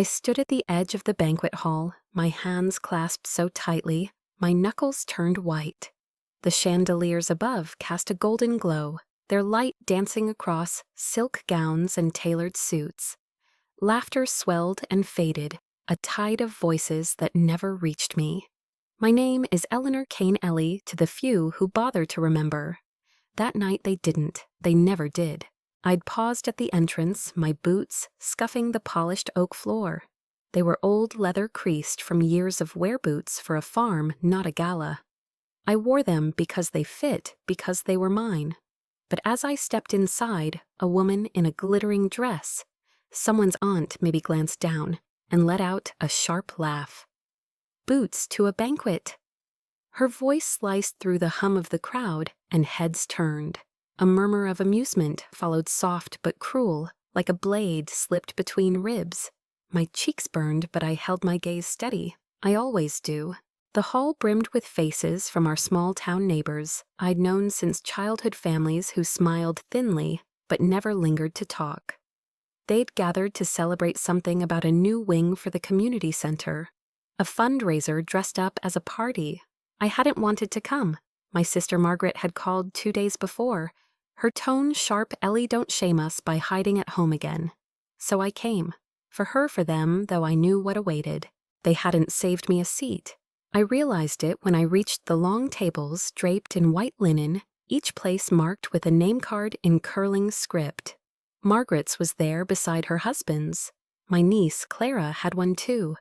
I stood at the edge of the banquet hall, my hands clasped so tightly, my knuckles turned white. The chandeliers above cast a golden glow, their light dancing across silk gowns and tailored suits. Laughter swelled and faded, a tide of voices that never reached me. My name is Eleanor Kane to the few who bother to remember. That night they didn't, they never did. I'd paused at the entrance, my boots scuffing the polished oak floor. They were old leather creased from years of wear boots for a farm, not a gala. I wore them because they fit, because they were mine. But as I stepped inside, a woman in a glittering dress, someone's aunt maybe glanced down and let out a sharp laugh. Boots to a banquet! Her voice sliced through the hum of the crowd, and heads turned. A murmur of amusement followed, soft but cruel, like a blade slipped between ribs. My cheeks burned, but I held my gaze steady. I always do. The hall brimmed with faces from our small-town neighbors I'd known since childhood, families who smiled thinly but never lingered to talk. They'd gathered to celebrate something about a new wing for the community center, a fundraiser dressed up as a party. I hadn't wanted to come. My sister Margaret had called 2 days before, her tone sharp, "Ellie, don't shame us by hiding at home again." So I came. For her, for them, though I knew what awaited. They hadn't saved me a seat. I realized it when I reached the long tables draped in white linen, each place marked with a name card in curling script. Margaret's was there beside her husband's. My niece, Clara, had one too,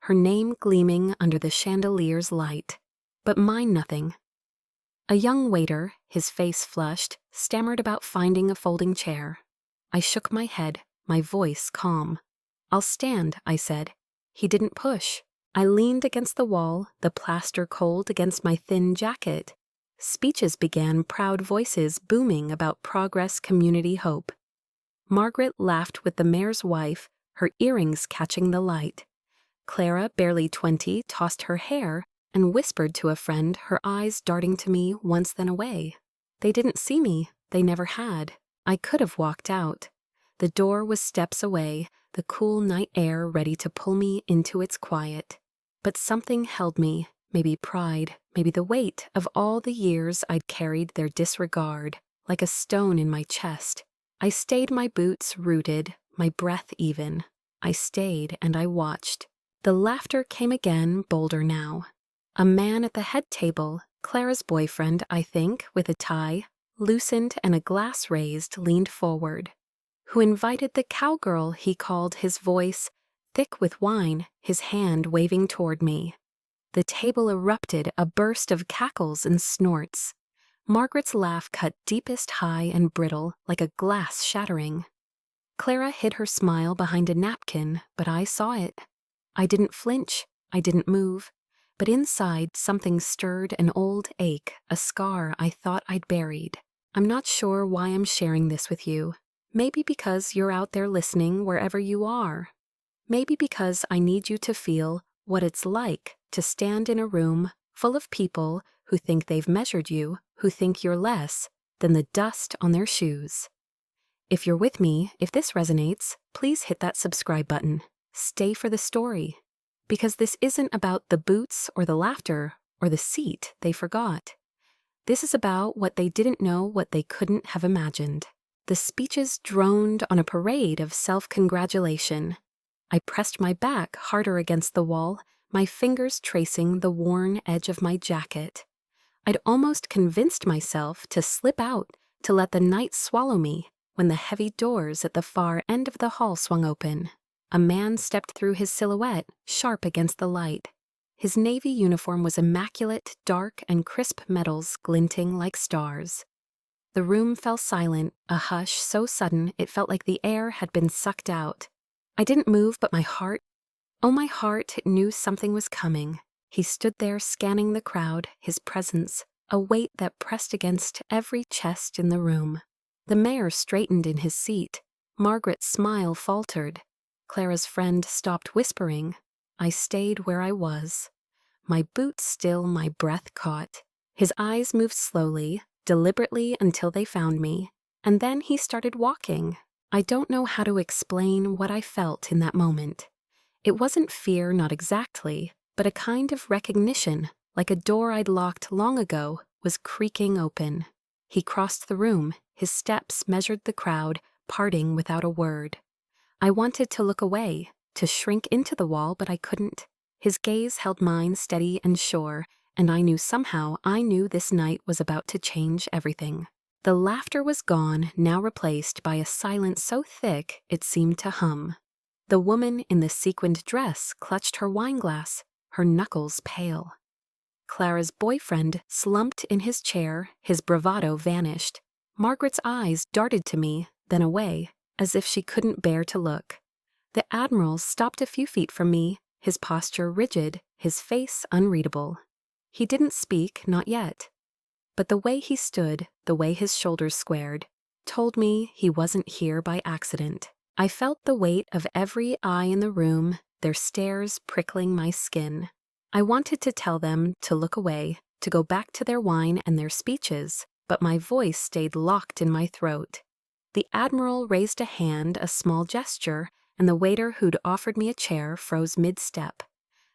her name gleaming under the chandelier's light. But mine nothing. A young waiter, his face flushed, stammered about finding a folding chair. I shook my head, my voice calm. "I'll stand," I said. He didn't push. I leaned against the wall, the plaster cold against my thin jacket. Speeches began, proud voices booming about progress, community, hope. Margaret laughed with the mayor's wife, her earrings catching the light. Clara, barely 20, tossed her hair and whispered to a friend, her eyes darting to me once then away. They didn't see me, they never had. I could have walked out. The door was steps away, the cool night air ready to pull me into its quiet. But something held me, maybe pride, maybe the weight of all the years I'd carried their disregard, like a stone in my chest. I stayed, my boots rooted, my breath even. I stayed and I watched. The laughter came again, bolder now. A man at the head table, Clara's boyfriend, I think, with a tie, loosened and a glass raised, leaned forward. Who invited the cowgirl, he called, his voice thick with wine, his hand waving toward me. The table erupted, a burst of cackles and snorts. Margaret's laugh cut deepest high and brittle, like a glass shattering. Clara hid her smile behind a napkin, but I saw it. I didn't flinch, I didn't move. But inside, something stirred, an old ache, a scar I thought I'd buried. I'm not sure why I'm sharing this with you. Maybe because you're out there listening wherever you are. Maybe because I need you to feel what it's like to stand in a room full of people who think they've measured you, who think you're less than the dust on their shoes. If you're with me, if this resonates, please hit that subscribe button. Stay for the story. Because this isn't about the boots or the laughter or the seat they forgot. This is about what they didn't know, what they couldn't have imagined. The speeches droned on a parade of self-congratulation. I pressed my back harder against the wall, my fingers tracing the worn edge of my jacket. I'd almost convinced myself to slip out, to let the night swallow me, when the heavy doors at the far end of the hall swung open. A man stepped through, his silhouette sharp against the light. His navy uniform was immaculate, dark and crisp metals glinting like stars. The room fell silent, a hush so sudden it felt like the air had been sucked out. I didn't move, but my heart, oh my heart, knew something was coming. He stood there scanning the crowd, his presence, a weight that pressed against every chest in the room. The mayor straightened in his seat. Margaret's smile faltered. Clara's friend stopped whispering. I stayed where I was. My boots still, my breath caught. His eyes moved slowly, deliberately until they found me, and then he started walking. I don't know how to explain what I felt in that moment. It wasn't fear, not exactly, but a kind of recognition, like a door I'd locked long ago was creaking open. He crossed the room, his steps measured the crowd, parting without a word. I wanted to look away, to shrink into the wall, but I couldn't. His gaze held mine steady and sure, and I knew this night was about to change everything. The laughter was gone, now replaced by a silence so thick it seemed to hum. The woman in the sequined dress clutched her wineglass, her knuckles pale. Clara's boyfriend slumped in his chair, his bravado vanished. Margaret's eyes darted to me, then away, as if she couldn't bear to look. The Admiral stopped a few feet from me, his posture rigid, his face unreadable. He didn't speak, not yet. But the way he stood, the way his shoulders squared, told me he wasn't here by accident. I felt the weight of every eye in the room, their stares prickling my skin. I wanted to tell them to look away, to go back to their wine and their speeches, but my voice stayed locked in my throat. The Admiral raised a hand, a small gesture, and the waiter who'd offered me a chair froze mid-step.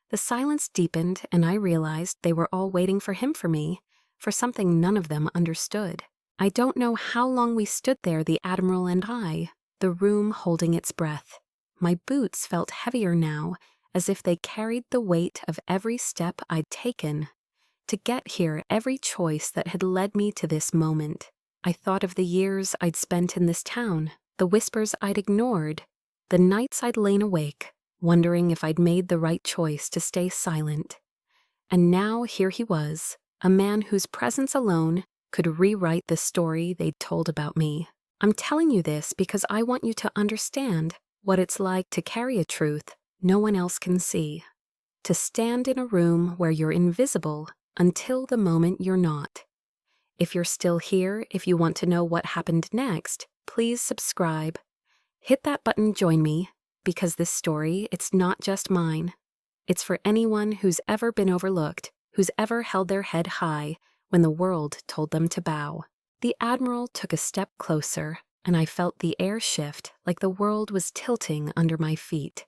The silence deepened, and I realized they were all waiting for me, for something none of them understood. I don't know how long we stood there, the Admiral and I, the room holding its breath. My boots felt heavier now, as if they carried the weight of every step I'd taken. To get here, every choice that had led me to this moment. I thought of the years I'd spent in this town, the whispers I'd ignored, the nights I'd lain awake, wondering if I'd made the right choice to stay silent. And now here he was, a man whose presence alone could rewrite the story they'd told about me. I'm telling you this because I want you to understand what it's like to carry a truth no one else can see. To stand in a room where you're invisible until the moment you're not. If you're still here, if you want to know what happened next, please subscribe. Hit that button, join me, because this story, it's not just mine. It's for anyone who's ever been overlooked, who's ever held their head high when the world told them to bow. The Admiral took a step closer, and I felt the air shift like the world was tilting under my feet.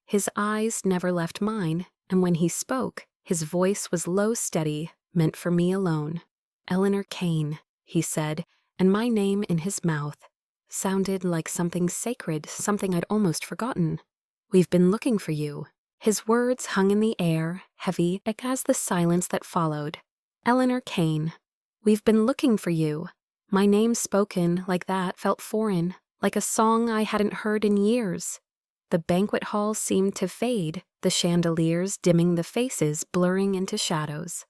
His eyes never left mine, and when he spoke, his voice was low, steady, meant for me alone. Eleanor Kane, he said, and my name in his mouth sounded like something sacred, something I'd almost forgotten. We've been looking for you. His words hung in the air, heavy as the silence that followed. Eleanor Kane, we've been looking for you. My name spoken like that felt foreign, like a song I hadn't heard in years. The banquet hall seemed to fade, the chandeliers dimming the faces, blurring into shadows.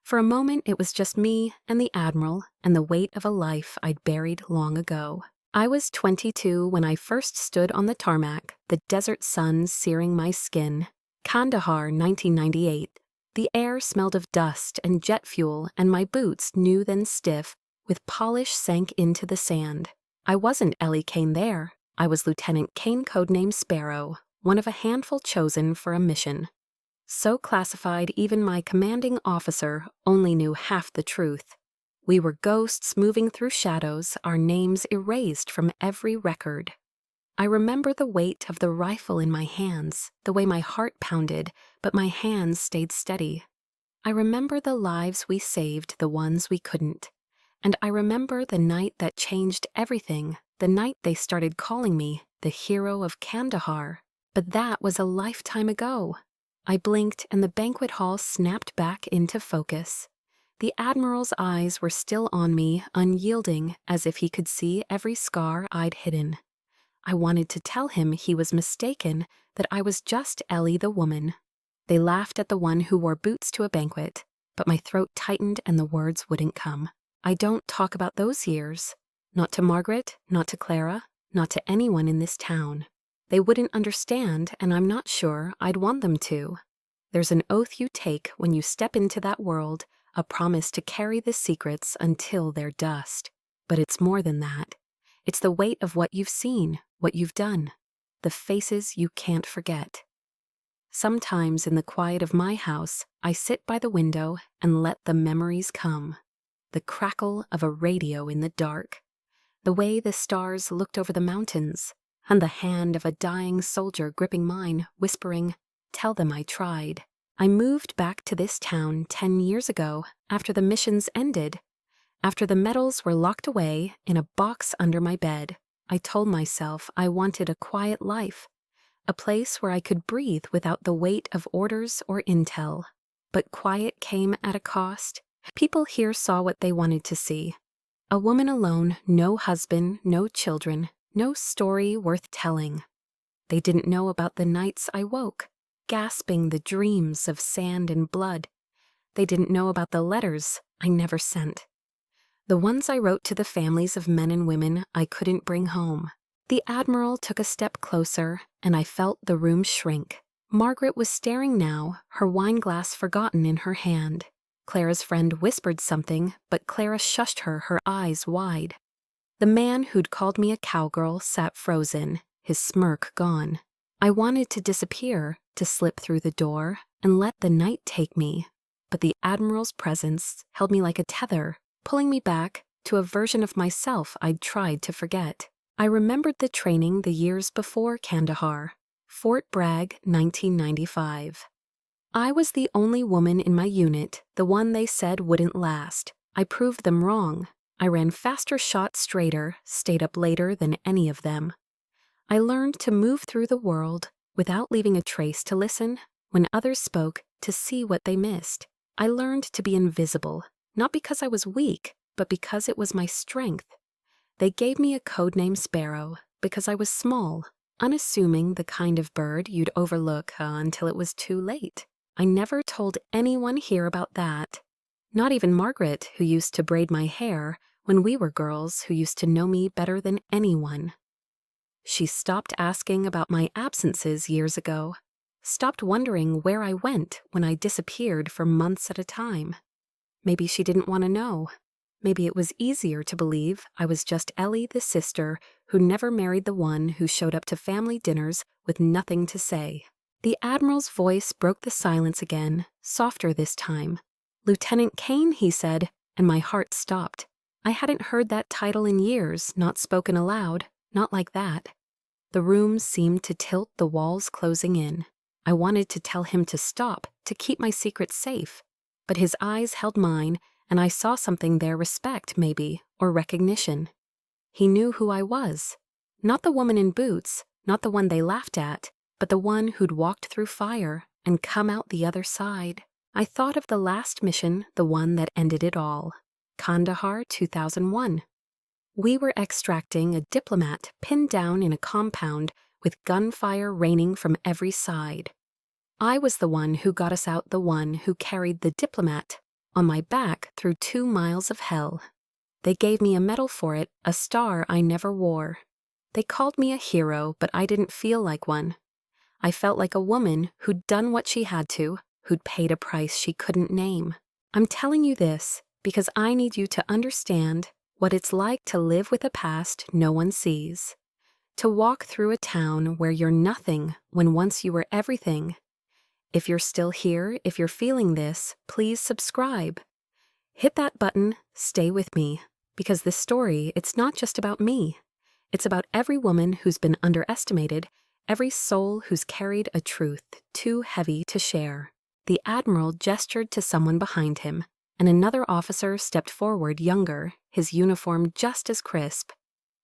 For a moment it was just me and the Admiral and the weight of a life I'd buried long ago. I was 22 when I first stood on the tarmac, the desert sun searing my skin. Kandahar, 1998. The air smelled of dust and jet fuel, and my boots, new then stiff, with polish sank into the sand. I wasn't Ellie Kane there. I was Lieutenant Kane, codename Sparrow, one of a handful chosen for a mission. So classified, even my commanding officer only knew half the truth. We were ghosts moving through shadows, our names erased from every record. I remember the weight of the rifle in my hands, the way my heart pounded, but my hands stayed steady. I remember the lives we saved, the ones we couldn't. And I remember the night that changed everything, the night they started calling me the hero of Kandahar. But that was a lifetime ago. I blinked and the banquet hall snapped back into focus. The Admiral's eyes were still on me, unyielding, as if he could see every scar I'd hidden. I wanted to tell him he was mistaken, that I was just Ellie the woman. They laughed at the one who wore boots to a banquet, but my throat tightened and the words wouldn't come. I don't talk about those years. Not to Margaret, not to Clara, not to anyone in this town. They wouldn't understand, and I'm not sure I'd want them to. There's an oath you take when you step into that world, a promise to carry the secrets until they're dust. But it's more than that. It's the weight of what you've seen, what you've done, the faces you can't forget. Sometimes in the quiet of my house, I sit by the window and let the memories come. The crackle of a radio in the dark. The way the stars looked over the mountains. and the hand of a dying soldier gripping mine, whispering, "Tell them I tried." I moved back to this town 10 years ago, after the missions ended. After the medals were locked away in a box under my bed, I told myself I wanted a quiet life, a place where I could breathe without the weight of orders or intel. But quiet came at a cost. People here saw what they wanted to see. A woman alone, no husband, no children, no story worth telling. They didn't know about the nights I woke, gasping the dreams of sand and blood. They didn't know about the letters I never sent. The ones I wrote to the families of men and women I couldn't bring home. The Admiral took a step closer, and I felt the room shrink. Margaret was staring now, her wine glass forgotten in her hand. Clara's friend whispered something, but Clara shushed her, her eyes wide. The man who'd called me a cowgirl sat frozen, his smirk gone. I wanted to disappear, to slip through the door, and let the night take me. But the Admiral's presence held me like a tether, pulling me back to a version of myself I'd tried to forget. I remembered the training the years before Kandahar, Fort Bragg, 1995. I was the only woman in my unit, the one they said wouldn't last. I proved them wrong. I ran faster, shot straighter, stayed up later than any of them. I learned to move through the world without leaving a trace, to listen when others spoke, to see what they missed. I learned to be invisible, not because I was weak, but because it was my strength. They gave me a codename Sparrow because I was small, unassuming, the kind of bird you'd overlook until it was too late. I never told anyone here about that. Not even Margaret, who used to braid my hair when we were girls, who used to know me better than anyone. She stopped asking about my absences years ago, stopped wondering where I went when I disappeared for months at a time. Maybe she didn't want to know. Maybe it was easier to believe I was just Ellie, the sister who never married the one who showed up to family dinners with nothing to say. The Admiral's voice broke the silence again, softer this time. "Lieutenant Kane," he said, and my heart stopped. I hadn't heard that title in years, not spoken aloud, not like that. The room seemed to tilt, the walls closing in. I wanted to tell him to stop, to keep my secret safe. But his eyes held mine, and I saw something there, respect maybe, or recognition. He knew who I was. Not the woman in boots, not the one they laughed at, but the one who'd walked through fire and come out the other side. I thought of the last mission, the one that ended it all. Kandahar, 2001. We were extracting a diplomat pinned down in a compound with gunfire raining from every side. I was the one who got us out, the one who carried the diplomat on my back through 2 miles of hell. They gave me a medal for it, a star I never wore. They called me a hero, but I didn't feel like one. I felt like a woman who'd done what she had to, who'd paid a price she couldn't name. I'm telling you this because I need you to understand what it's like to live with a past no one sees. To walk through a town where you're nothing when once you were everything. If you're still here, if you're feeling this, please subscribe. Hit that button, stay with me, because this story, it's not just about me. It's about every woman who's been underestimated, every soul who's carried a truth too heavy to share. The Admiral gestured to someone behind him, and another officer stepped forward, younger, his uniform just as crisp.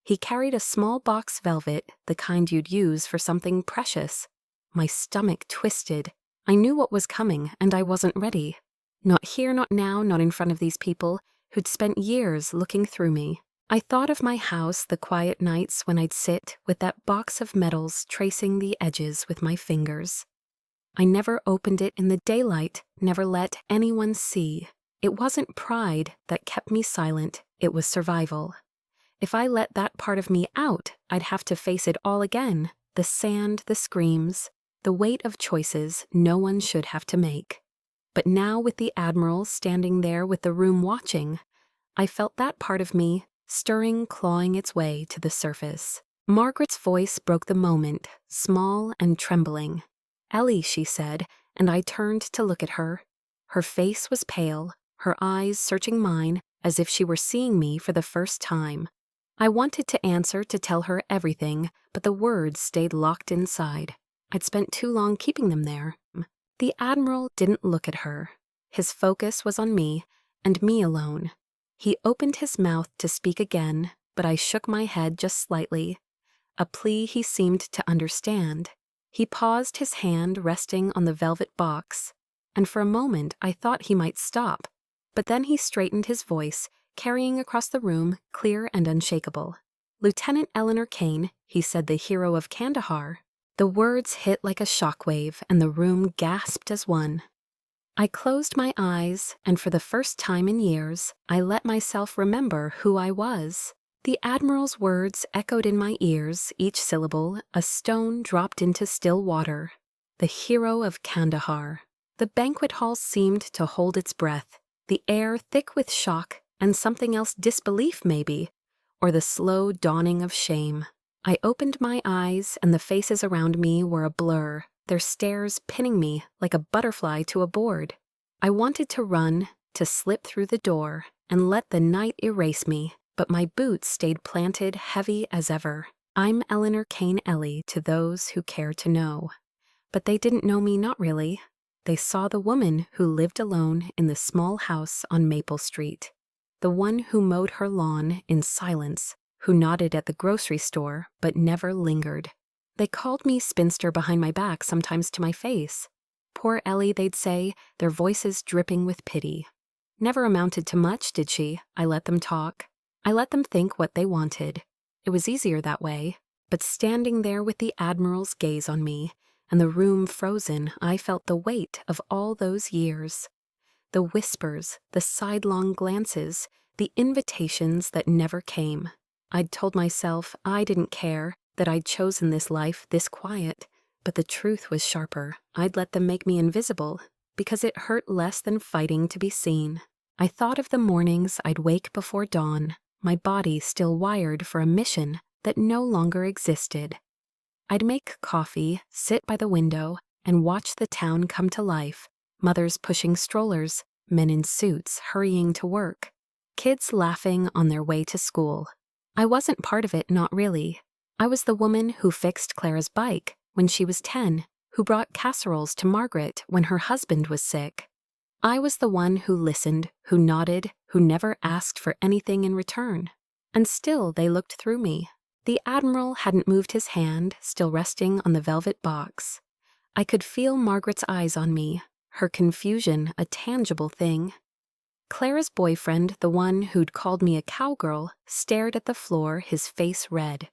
He carried a small box velvet, the kind you'd use for something precious. My stomach twisted. I knew what was coming, and I wasn't ready. Not here, not now, not in front of these people who'd spent years looking through me. I thought of my house, the quiet nights when I'd sit with that box of medals, tracing the edges with my fingers. I never opened it in the daylight, never let anyone see. It wasn't pride that kept me silent, it was survival. If I let that part of me out, I'd have to face it all again, the sand, the screams, the weight of choices no one should have to make. But now, with the Admiral standing there with the room watching, I felt that part of me stirring, clawing its way to the surface. Margaret's voice broke the moment, small and trembling. "Ellie," she said, and I turned to look at her. Her face was pale, her eyes searching mine as if she were seeing me for the first time. I wanted to answer, to tell her everything, but the words stayed locked inside. I'd spent too long keeping them there. The Admiral didn't look at her. His focus was on me, and me alone. He opened his mouth to speak again, but I shook my head just slightly, a plea he seemed to understand. He paused, his hand resting on the velvet box, and for a moment I thought he might stop, but then he straightened his voice, carrying across the room, clear and unshakable. "Lieutenant Eleanor Kane," he said, "the hero of Kandahar." The words hit like a shockwave, and the room gasped as one. I closed my eyes, and for the first time in years, I let myself remember who I was. The Admiral's words echoed in my ears, each syllable a stone dropped into still water. The hero of Kandahar. The banquet hall seemed to hold its breath, the air thick with shock and something else, disbelief maybe, or the slow dawning of shame. I opened my eyes, and the faces around me were a blur, their stares pinning me like a butterfly to a board. I wanted to run, to slip through the door, and let the night erase me, but my boots stayed planted heavy as ever. I'm Eleanor Kane Ellie to those who care to know. But they didn't know me, not really. They saw the woman who lived alone in the small house on Maple Street, the one who mowed her lawn in silence, who nodded at the grocery store but never lingered. They called me spinster behind my back, sometimes to my face. "Poor Ellie," they'd say, their voices dripping with pity. Never amounted to much, did she? I let them talk. I let them think what they wanted. It was easier that way. But standing there with the Admiral's gaze on me, and the room frozen, I felt the weight of all those years. The whispers, the sidelong glances, the invitations that never came. I'd told myself I didn't care, that I'd chosen this life, this quiet, but the truth was sharper. I'd let them make me invisible, because it hurt less than fighting to be seen. I thought of the mornings I'd wake before dawn, my body still wired for a mission that no longer existed. I'd make coffee, sit by the window, and watch the town come to life, mothers pushing strollers, men in suits hurrying to work, kids laughing on their way to school. I wasn't part of it, not really. I was the woman who fixed Clara's bike when she was 10, who brought casseroles to Margaret when her husband was sick. I was the one who listened, who nodded, who never asked for anything in return. And still they looked through me. The Admiral hadn't moved his hand, still resting on the velvet box. I could feel Margaret's eyes on me, her confusion a tangible thing. Clara's boyfriend, the one who'd called me a cowgirl, stared at the floor, his face red.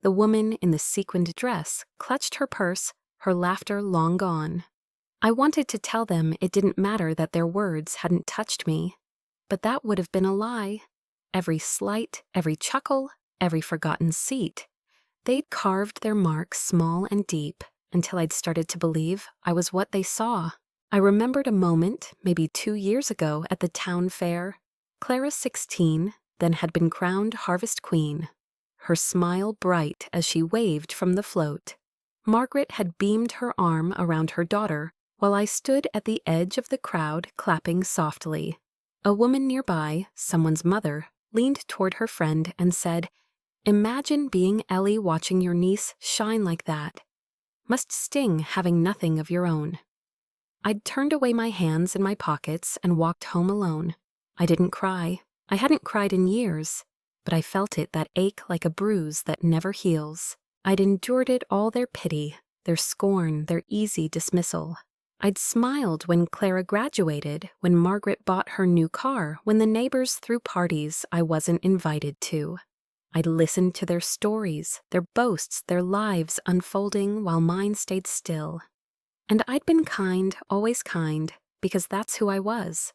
The woman in the sequined dress clutched her purse, her laughter long gone. I wanted to tell them it didn't matter that their words hadn't touched me, but that would have been a lie. Every slight, every chuckle, every forgotten seat. They'd carved their marks small and deep until I'd started to believe I was what they saw. I remembered a moment, maybe 2 years ago at the town fair. Clara, 16, then had been crowned Harvest Queen, her smile bright as she waved from the float. Margaret had beamed her arm around her daughter, while I stood at the edge of the crowd clapping softly. A woman nearby, someone's mother, leaned toward her friend and said, "Imagine being Ellie watching your niece shine like that. Must sting having nothing of your own." I'd turned away my hands in my pockets and walked home alone. I didn't cry. I hadn't cried in years, but I felt it, that ache like a bruise that never heals. I'd endured it, all their pity, their scorn, their easy dismissal. I'd smiled when Clara graduated, when Margaret bought her new car, when the neighbors threw parties I wasn't invited to. I'd listened to their stories, their boasts, their lives unfolding while mine stayed still. And I'd been kind, always kind, because that's who I was.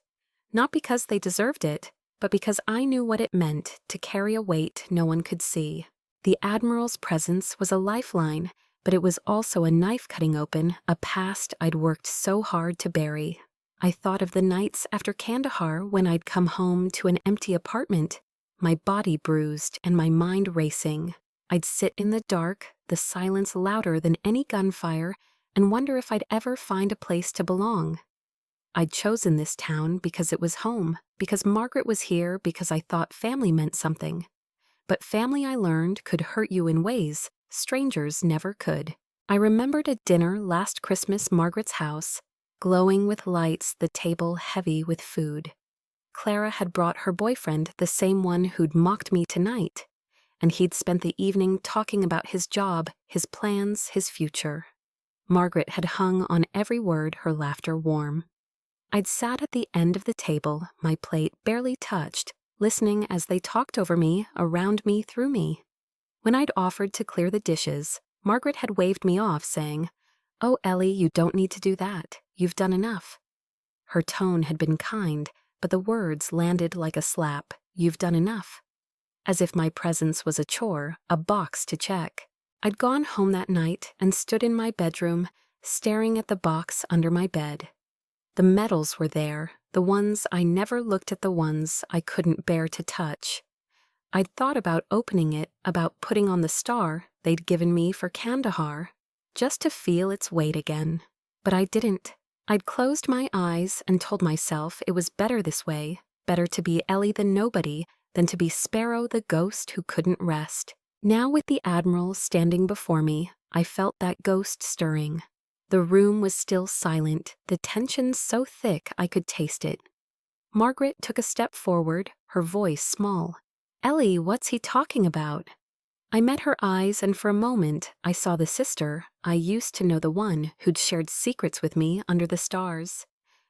Not because they deserved it, but because I knew what it meant to carry a weight no one could see. The Admiral's presence was a lifeline, but it was also a knife cutting open a past I'd worked so hard to bury. I thought of the nights after Kandahar when I'd come home to an empty apartment, my body bruised and my mind racing. I'd sit in the dark, the silence louder than any gunfire, and wonder if I'd ever find a place to belong. I'd chosen this town because it was home, because Margaret was here, because I thought family meant something. but family I learned could hurt you in ways strangers never could. I remembered a dinner last Christmas, Margaret's house, glowing with lights, the table heavy with food. Clara had brought her boyfriend, the same one who'd mocked me tonight, and he'd spent the evening talking about his job, his plans, his future. Margaret had hung on every word, her laughter warm. I'd sat at the end of the table, my plate barely touched, listening as they talked over me, around me, through me. When I'd offered to clear the dishes, Margaret had waved me off, saying, "Oh, Ellie, you don't need to do that. You've done enough." Her tone had been kind, but the words landed like a slap. "You've done enough." As if my presence was a chore, a box to check. I'd gone home that night and stood in my bedroom, staring at the box under my bed. The medals were there, the ones I never looked at, the ones I couldn't bear to touch. I'd thought about opening it, about putting on the star they'd given me for Kandahar, just to feel its weight again. But I didn't. I'd closed my eyes and told myself it was better this way, better to be Ellie the nobody than to be Sparrow the ghost who couldn't rest. Now with the Admiral standing before me, I felt that ghost stirring. The room was still silent, the tension so thick I could taste it. Margaret took a step forward, her voice small. "Ellie, what's he talking about?" I met her eyes, and for a moment I saw the sister I used to know, the one who'd shared secrets with me under the stars.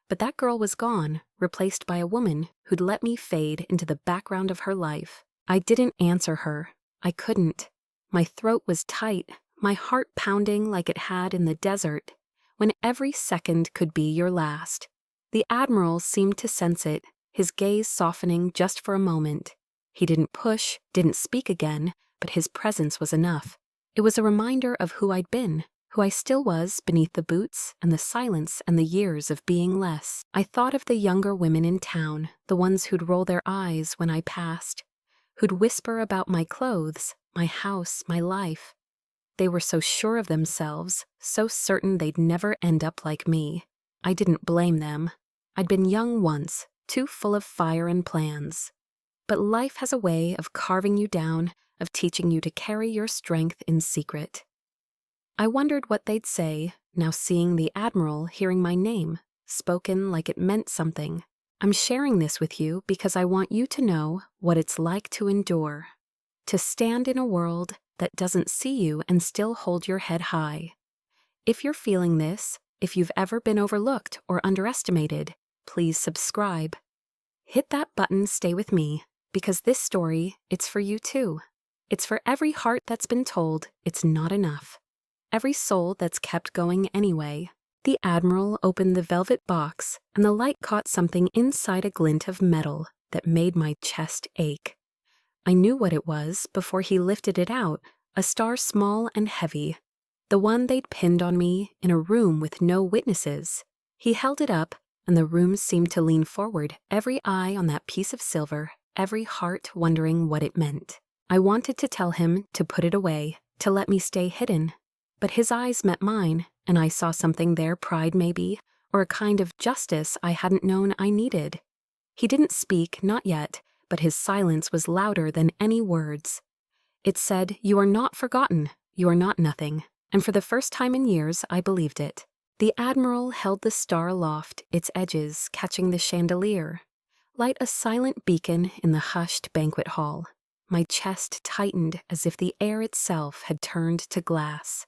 But that girl was gone, replaced by a woman who'd let me fade into the background of her life. I didn't answer her. I couldn't. My throat was tight, my heart pounding like it had in the desert, when every second could be your last. The Admiral seemed to sense it, his gaze softening just for a moment. He didn't push, didn't speak again, but his presence was enough. It was a reminder of who I'd been, who I still was beneath the boots and the silence and the years of being less. I thought of the younger women in town, the ones who'd roll their eyes when I passed, who'd whisper about my clothes, my house, my life. They were so sure of themselves, so certain they'd never end up like me. I didn't blame them. I'd been young once, too full of fire and plans. But life has a way of carving you down, of teaching you to carry your strength in secret. I wondered what they'd say, now seeing the Admiral, hearing my name, spoken like it meant something. I'm sharing this with you because I want you to know what it's like to endure, to stand in a world that doesn't see you and still hold your head high. If you're feeling this, if you've ever been overlooked or underestimated, please subscribe. Hit that button, stay with me, because this story, it's for you too. It's for every heart that's been told it's not enough. Every soul that's kept going anyway. The Admiral opened the velvet box, and the light caught something inside, a glint of metal that made my chest ache. I knew what it was before he lifted it out, a star small and heavy, the one they'd pinned on me in a room with no witnesses. He held it up, and the room seemed to lean forward, every eye on that piece of silver, every heart wondering what it meant. I wanted to tell him to put it away, to let me stay hidden. But his eyes met mine, and I saw something there, pride maybe, or a kind of justice I hadn't known I needed. He didn't speak, not yet, but his silence was louder than any words. It said, "You are not forgotten, you are not nothing," and for the first time in years I believed it. The Admiral held the star aloft, its edges catching the chandelier, light a silent beacon in the hushed banquet hall. My chest tightened as if the air itself had turned to glass.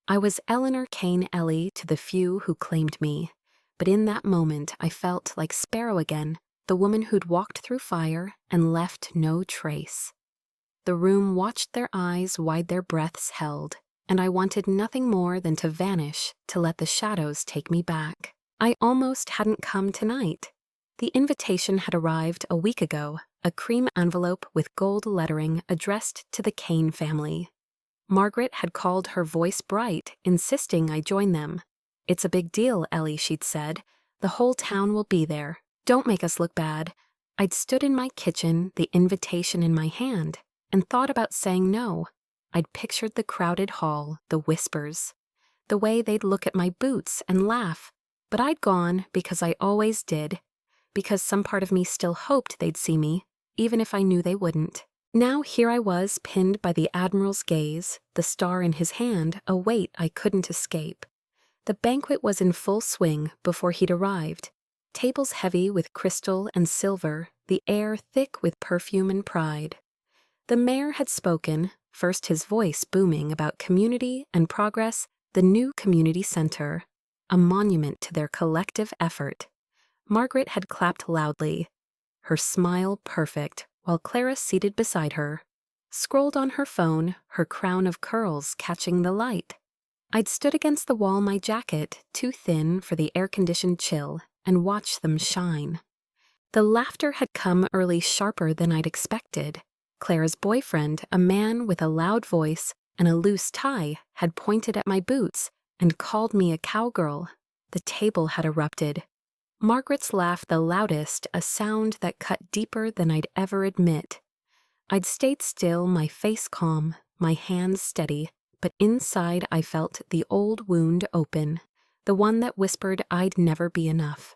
I was Eleanor Kane, Ellie, to the few who claimed me, but in that moment I felt like Sparrow again, the woman who'd walked through fire and left no trace. The room watched, their eyes wide, their breaths held, and I wanted nothing more than to vanish, to let the shadows take me back. I almost hadn't come tonight. The invitation had arrived a week ago, a cream envelope with gold lettering addressed to the Kane family. Margaret had called, her voice bright, insisting I join them. "It's a big deal, Ellie," she'd said. "The whole town will be there. Don't make us look bad." I'd stood in my kitchen, the invitation in my hand, and thought about saying no. I'd pictured the crowded hall, the whispers, the way they'd look at my boots and laugh. But I'd gone because I always did, because some part of me still hoped they'd see me, even if I knew they wouldn't. Now here I was, pinned by the Admiral's gaze, the star in his hand, a weight I couldn't escape. The banquet was in full swing before he'd arrived. Tables heavy with crystal and silver, the air thick with perfume and pride. The mayor had spoken, first his voice booming about community and progress, the new community center, a monument to their collective effort. Margaret had clapped loudly, her smile perfect, while Clara, seated beside her, scrolled on her phone, her crown of curls catching the light. I'd stood against the wall, my jacket too thin for the air-conditioned chill, and watched them shine. The laughter had come early, sharper than I'd expected. Clara's boyfriend, a man with a loud voice and a loose tie, had pointed at my boots and called me a cowgirl. The table had erupted. Margaret's laugh the loudest, a sound that cut deeper than I'd ever admit. I'd stayed still, my face calm, my hands steady, but inside I felt the old wound open, the one that whispered I'd never be enough.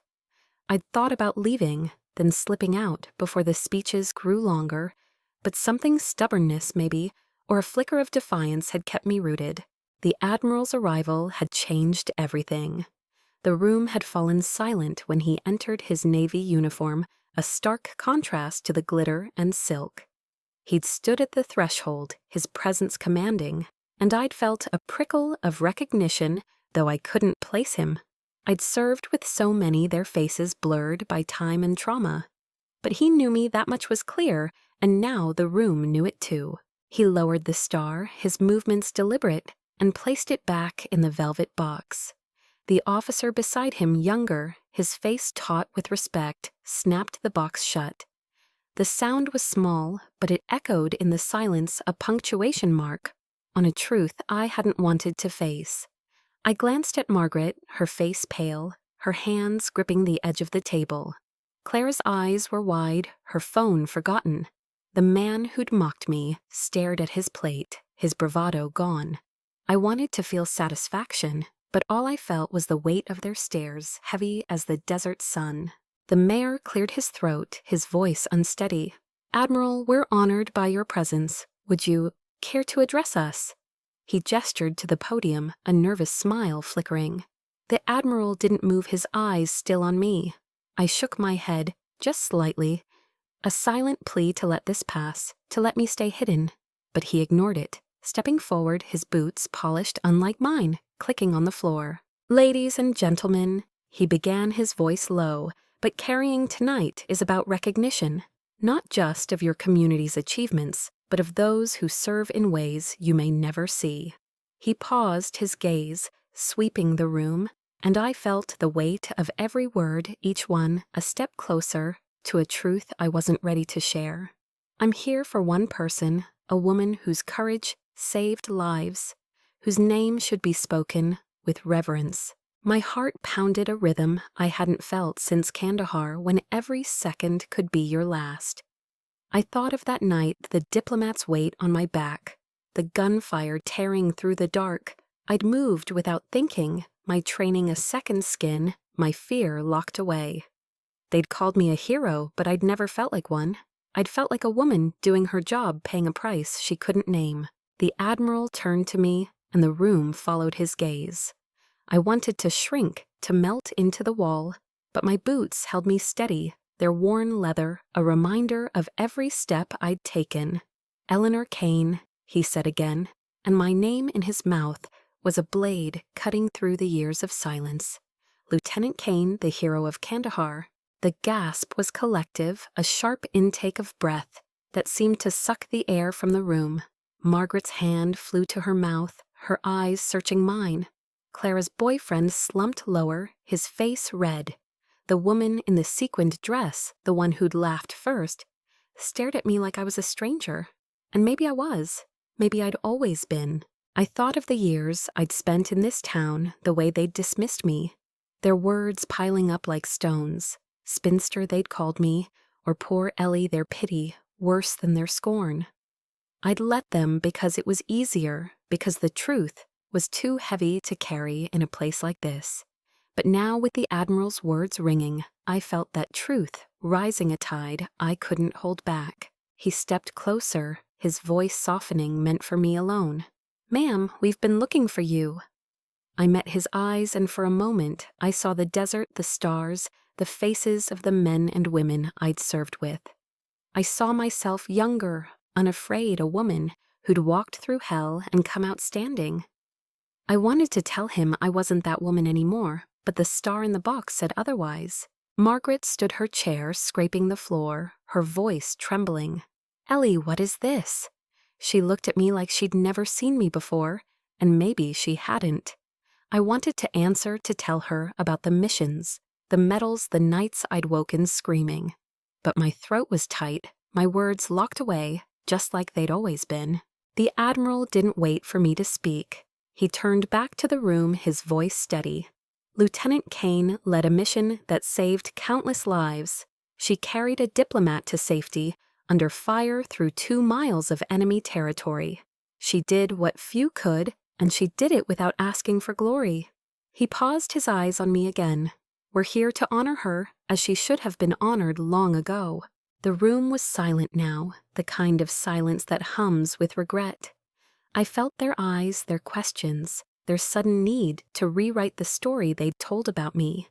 I'd thought about leaving, then slipping out before the speeches grew longer, but something, stubbornness maybe, or a flicker of defiance, had kept me rooted. The Admiral's arrival had changed everything. The room had fallen silent when he entered his Navy uniform, a stark contrast to the glitter and silk. He'd stood at the threshold, his presence commanding, and I'd felt a prickle of recognition, though I couldn't place him. I'd served with so many, their faces blurred by time and trauma. But he knew me, that much was clear, and now the room knew it too. He lowered the star, his movements deliberate, and placed it back in the velvet box. The officer beside him, younger, his face taut with respect, snapped the box shut. The sound was small, but it echoed in the silence, a punctuation mark on a truth I hadn't wanted to face. I glanced at Margaret, her face pale, her hands gripping the edge of the table. Clara's eyes were wide, her phone forgotten. The man who'd mocked me stared at his plate, his bravado gone. I wanted to feel satisfaction, but all I felt was the weight of their stares, heavy as the desert sun. The mayor cleared his throat, his voice unsteady. "Admiral, we're honored by your presence. Would you care to address us?" He gestured to the podium, a nervous smile flickering. The Admiral didn't move, his eyes still on me. I shook my head, just slightly, a silent plea to let this pass, to let me stay hidden. But he ignored it, stepping forward, his boots, polished unlike mine, clicking on the floor. "Ladies and gentlemen," he began, his voice low, "but carrying tonight is about recognition, not just of your community's achievements, but of those who serve in ways you may never see." He paused, his gaze sweeping the room, and I felt the weight of every word, each one a step closer to a truth I wasn't ready to share. I'm here for one person, a woman whose courage saved lives, whose name should be spoken with reverence. My heart pounded a rhythm I hadn't felt since Kandahar, when every second could be your last. I thought of that night, the diplomat's weight on my back, the gunfire tearing through the dark. I'd moved without thinking, my training a second skin, my fear locked away. They'd called me a hero, but I'd never felt like one. I'd felt like a woman doing her job, paying a price she couldn't name. The Admiral turned to me, and the room followed his gaze. I wanted to shrink, to melt into the wall, but my boots held me steady, their worn leather a reminder of every step I'd taken. "Eleanor Kane," he said again, and my name in his mouth was a blade cutting through the years of silence. Lieutenant Kane, the hero of Kandahar. The gasp was collective, a sharp intake of breath that seemed to suck the air from the room. Margaret's hand flew to her mouth, her eyes searching mine. Clara's boyfriend slumped lower, his face red. The woman in the sequined dress, the one who'd laughed first, stared at me like I was a stranger. And maybe I was. Maybe I'd always been. I thought of the years I'd spent in this town, the way they'd dismissed me. Their words piling up like stones. Spinster they'd called me, or poor Ellie, their pity, worse than their scorn. I'd let them because it was easier, because the truth was too heavy to carry in a place like this. But now, with the Admiral's words ringing, I felt that truth rising a tide I couldn't hold back. He stepped closer, his voice softening, meant for me alone. "Ma'am, we've been looking for you." I met his eyes, and for a moment I saw the desert, the stars, the faces of the men and women I'd served with. I saw myself younger, unafraid, a woman who'd walked through hell and come out standing. I wanted to tell him I wasn't that woman anymore, but the star in the box said otherwise. Margaret stood her chair, scraping the floor, her voice trembling. "Ellie, what is this?" She looked at me like she'd never seen me before, and maybe she hadn't. I wanted to answer, to tell her about the missions, the medals, the nights I'd woken screaming. But my throat was tight, my words locked away, just like they'd always been. The Admiral didn't wait for me to speak. He turned back to the room, his voice steady. Lieutenant Kane led a mission that saved countless lives. She carried a diplomat to safety, under fire through 2 miles of enemy territory. She did what few could, and she did it without asking for glory. He paused, his eyes on me again. We're here to honor her, as she should have been honored long ago. The room was silent now, the kind of silence that hums with regret. I felt their eyes, their questions, their sudden need to rewrite the story they'd told about me.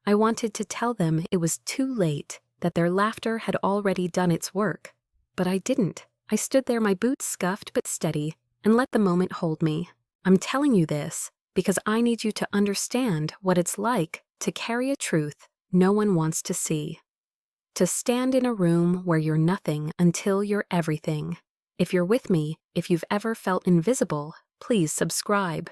I wanted to tell them it was too late, that their laughter had already done its work. But I didn't. I stood there, my boots scuffed but steady, and let the moment hold me. I'm telling you this because I need you to understand what it's like to carry a truth no one wants to see. To stand in a room where you're nothing until you're everything. If you're with me, if you've ever felt invisible, please subscribe.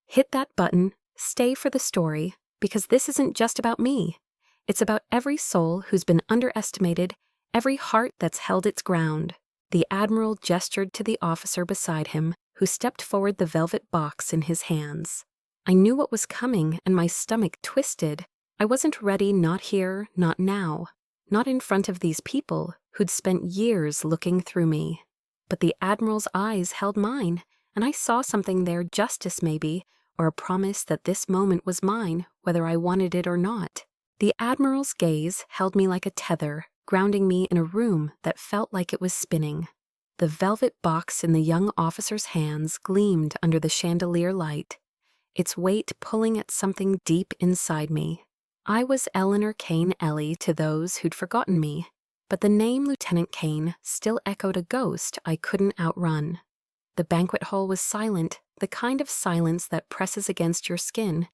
Hit that button, stay for the story, because this isn't just about me. It's about every soul who's been underestimated, every heart that's held its ground. The Admiral gestured to the officer beside him, who stepped forward, the velvet box in his hands. I knew what was coming, and my stomach twisted. I wasn't ready, not here, not now, not in front of these people who'd spent years looking through me. But the Admiral's eyes held mine, and I saw something there, justice maybe, or a promise that this moment was mine, whether I wanted it or not. The Admiral's gaze held me like a tether, grounding me in a room that felt like it was spinning. The velvet box in the young officer's hands gleamed under the chandelier light, its weight pulling at something deep inside me. I was Eleanor Kane, Ellie, to those who'd forgotten me, but the name Lieutenant Kane still echoed, a ghost I couldn't outrun. The banquet hall was silent, the kind of silence that presses against your skin,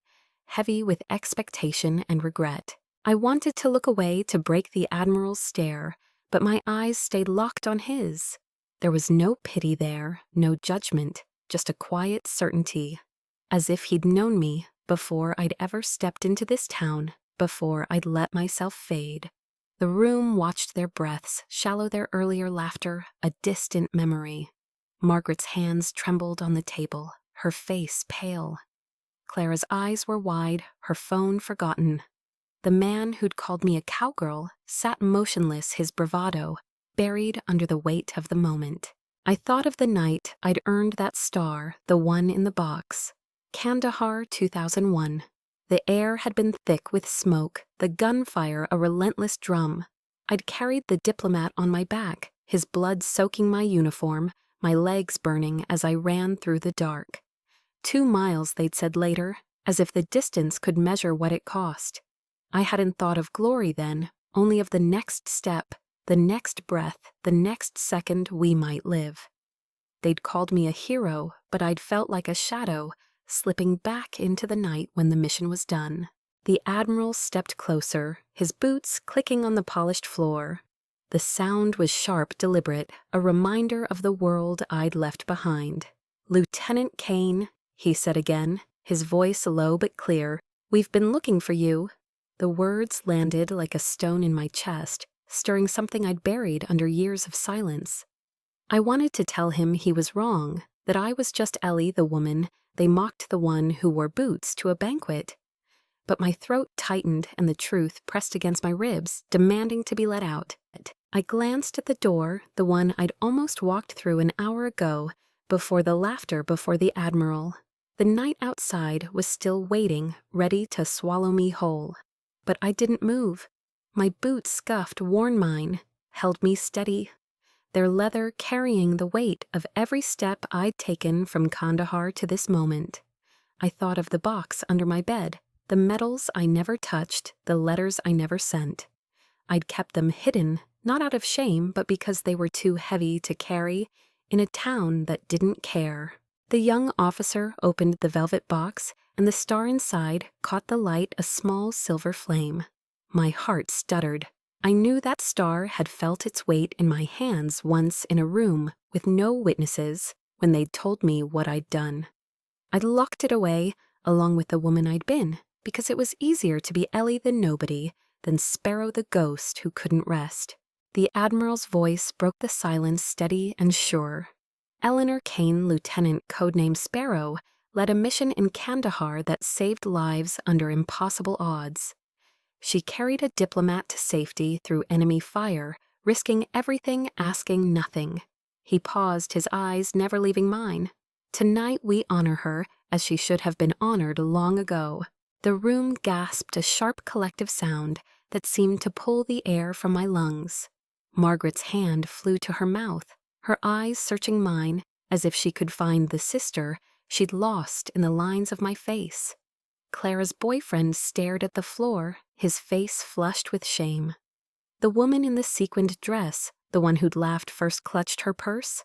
heavy with expectation and regret. I wanted to look away, to break the Admiral's stare, but my eyes stayed locked on his. There was no pity there, no judgment, just a quiet certainty, as if he'd known me before I'd ever stepped into this town, before I'd let myself fade. The room watched their breaths, shallow, their earlier laughter, a distant memory. Margaret's hands trembled on the table, her face pale. Clara's eyes were wide, her phone forgotten. The man who'd called me a cowgirl sat motionless, his bravado buried under the weight of the moment. I thought of the night I'd earned that star, the one in the box. Kandahar, 2001. The air had been thick with smoke, the gunfire a relentless drum. I'd carried the diplomat on my back, his blood soaking my uniform, my legs burning as I ran through the dark. 2 miles, they'd said later, as if the distance could measure what it cost. I hadn't thought of glory then, only of the next step, the next breath, the next second we might live. They'd called me a hero, but I'd felt like a shadow, slipping back into the night when the mission was done. The Admiral stepped closer, his boots clicking on the polished floor. The sound was sharp, deliberate, a reminder of the world I'd left behind. "Lieutenant Kane," he said again, his voice low but clear, "we've been looking for you." The words landed like a stone in my chest, stirring something I'd buried under years of silence. I wanted to tell him he was wrong, that I was just Ellie, the woman they mocked, the one who wore boots to a banquet. But my throat tightened and the truth pressed against my ribs, demanding to be let out. I glanced at the door, the one I'd almost walked through an hour ago, before the laughter, before the Admiral. The night outside was still waiting, ready to swallow me whole. But I didn't move. My boots scuffed, worn mine, held me steady. their leather carrying the weight of every step I'd taken from Kandahar to this moment. I thought of the box under my bed, the medals I never touched, the letters I never sent. I'd kept them hidden, not out of shame, but because they were too heavy to carry in a town that didn't care. The young officer opened the velvet box, and the star inside caught the light a small silver flame. My heart stuttered. I knew that star had felt its weight in my hands once in a room with no witnesses when they'd told me what I'd done. I'd locked it away along with the woman I'd been, because it was easier to be Ellie the nobody than Sparrow the ghost who couldn't rest. The Admiral's voice broke the silence steady and sure. Eleanor Kane, Lieutenant codename Sparrow, led a mission in Kandahar that saved lives under impossible odds. She carried a diplomat to safety through enemy fire, risking everything, asking nothing. He paused, his eyes never leaving mine. Tonight we honor her as she should have been honored long ago. The room gasped a sharp collective sound that seemed to pull the air from my lungs. Margaret's hand flew to her mouth, her eyes searching mine as if she could find the sister she'd lost in the lines of my face. Clara's boyfriend stared at the floor, his face flushed with shame. The woman in the sequined dress, the one who'd laughed first, clutched her purse.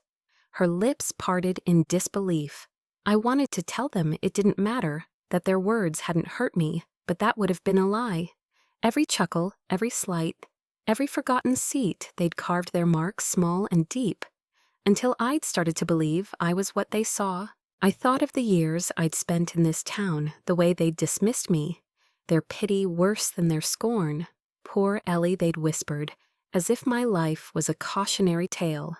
Her lips parted in disbelief. I wanted to tell them it didn't matter, that their words hadn't hurt me, but that would have been a lie. Every chuckle, every slight, every forgotten seat, they'd carved their marks small and deep, until I'd started to believe I was what they saw. I thought of the years I'd spent in this town, the way they'd dismissed me, their pity worse than their scorn. Poor Ellie, they'd whispered, as if my life was a cautionary tale,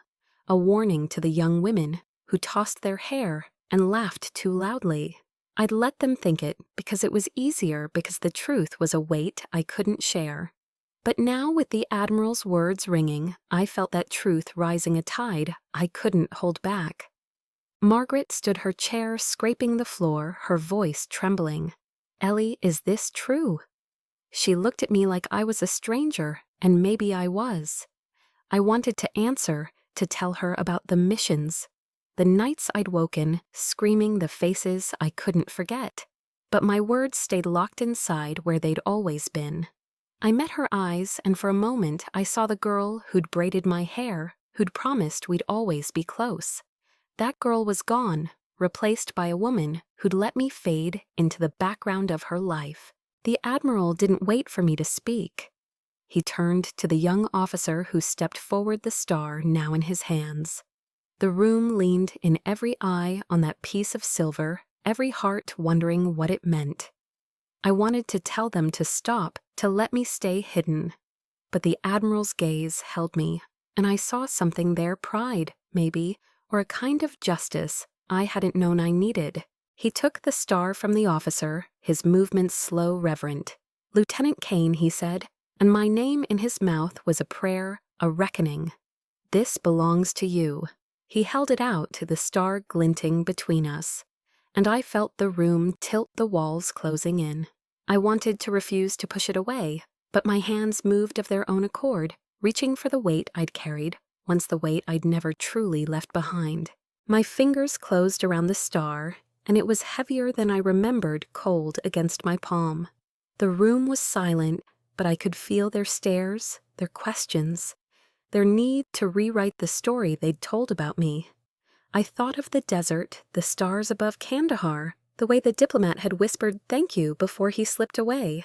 a warning to the young women who tossed their hair and laughed too loudly. I'd let them think it because it was easier, because the truth was a weight I couldn't share. But now, with the Admiral's words ringing, I felt that truth rising a tide I couldn't hold back. Margaret stood her chair scraping the floor, her voice trembling. "Ellie, is this true?" She looked at me like I was a stranger, and maybe I was. I wanted to answer, to tell her about the missions, the nights I'd woken, screaming, the faces I couldn't forget. But my words stayed locked inside where they'd always been. I met her eyes, and for a moment I saw the girl who'd braided my hair, who'd promised we'd always be close. That girl was gone, replaced by a woman who'd let me fade into the background of her life. The Admiral didn't wait for me to speak. He turned to the young officer who stepped forward, the star now in his hands. The room leaned in, every eye on that piece of silver, every heart wondering what it meant. I wanted to tell them to stop, to let me stay hidden. But the Admiral's gaze held me, and I saw something there, pride, maybe, or a kind of justice I hadn't known I needed. He took the star from the officer, his movements slow, reverent. "Lieutenant Kane," he said, and my name in his mouth was a prayer, a reckoning. "This belongs to you." He held it out, to the star glinting between us, and I felt the room tilt, the walls closing in. I wanted to refuse to push it away, but my hands moved of their own accord, reaching for the weight I'd carried, once the weight I'd never truly left behind. My fingers closed around the star, and it was heavier than I remembered, cold against my palm. The room was silent, but I could feel their stares, their questions, their need to rewrite the story they'd told about me. I thought of the desert, the stars above Kandahar, the way the diplomat had whispered thank you before he slipped away.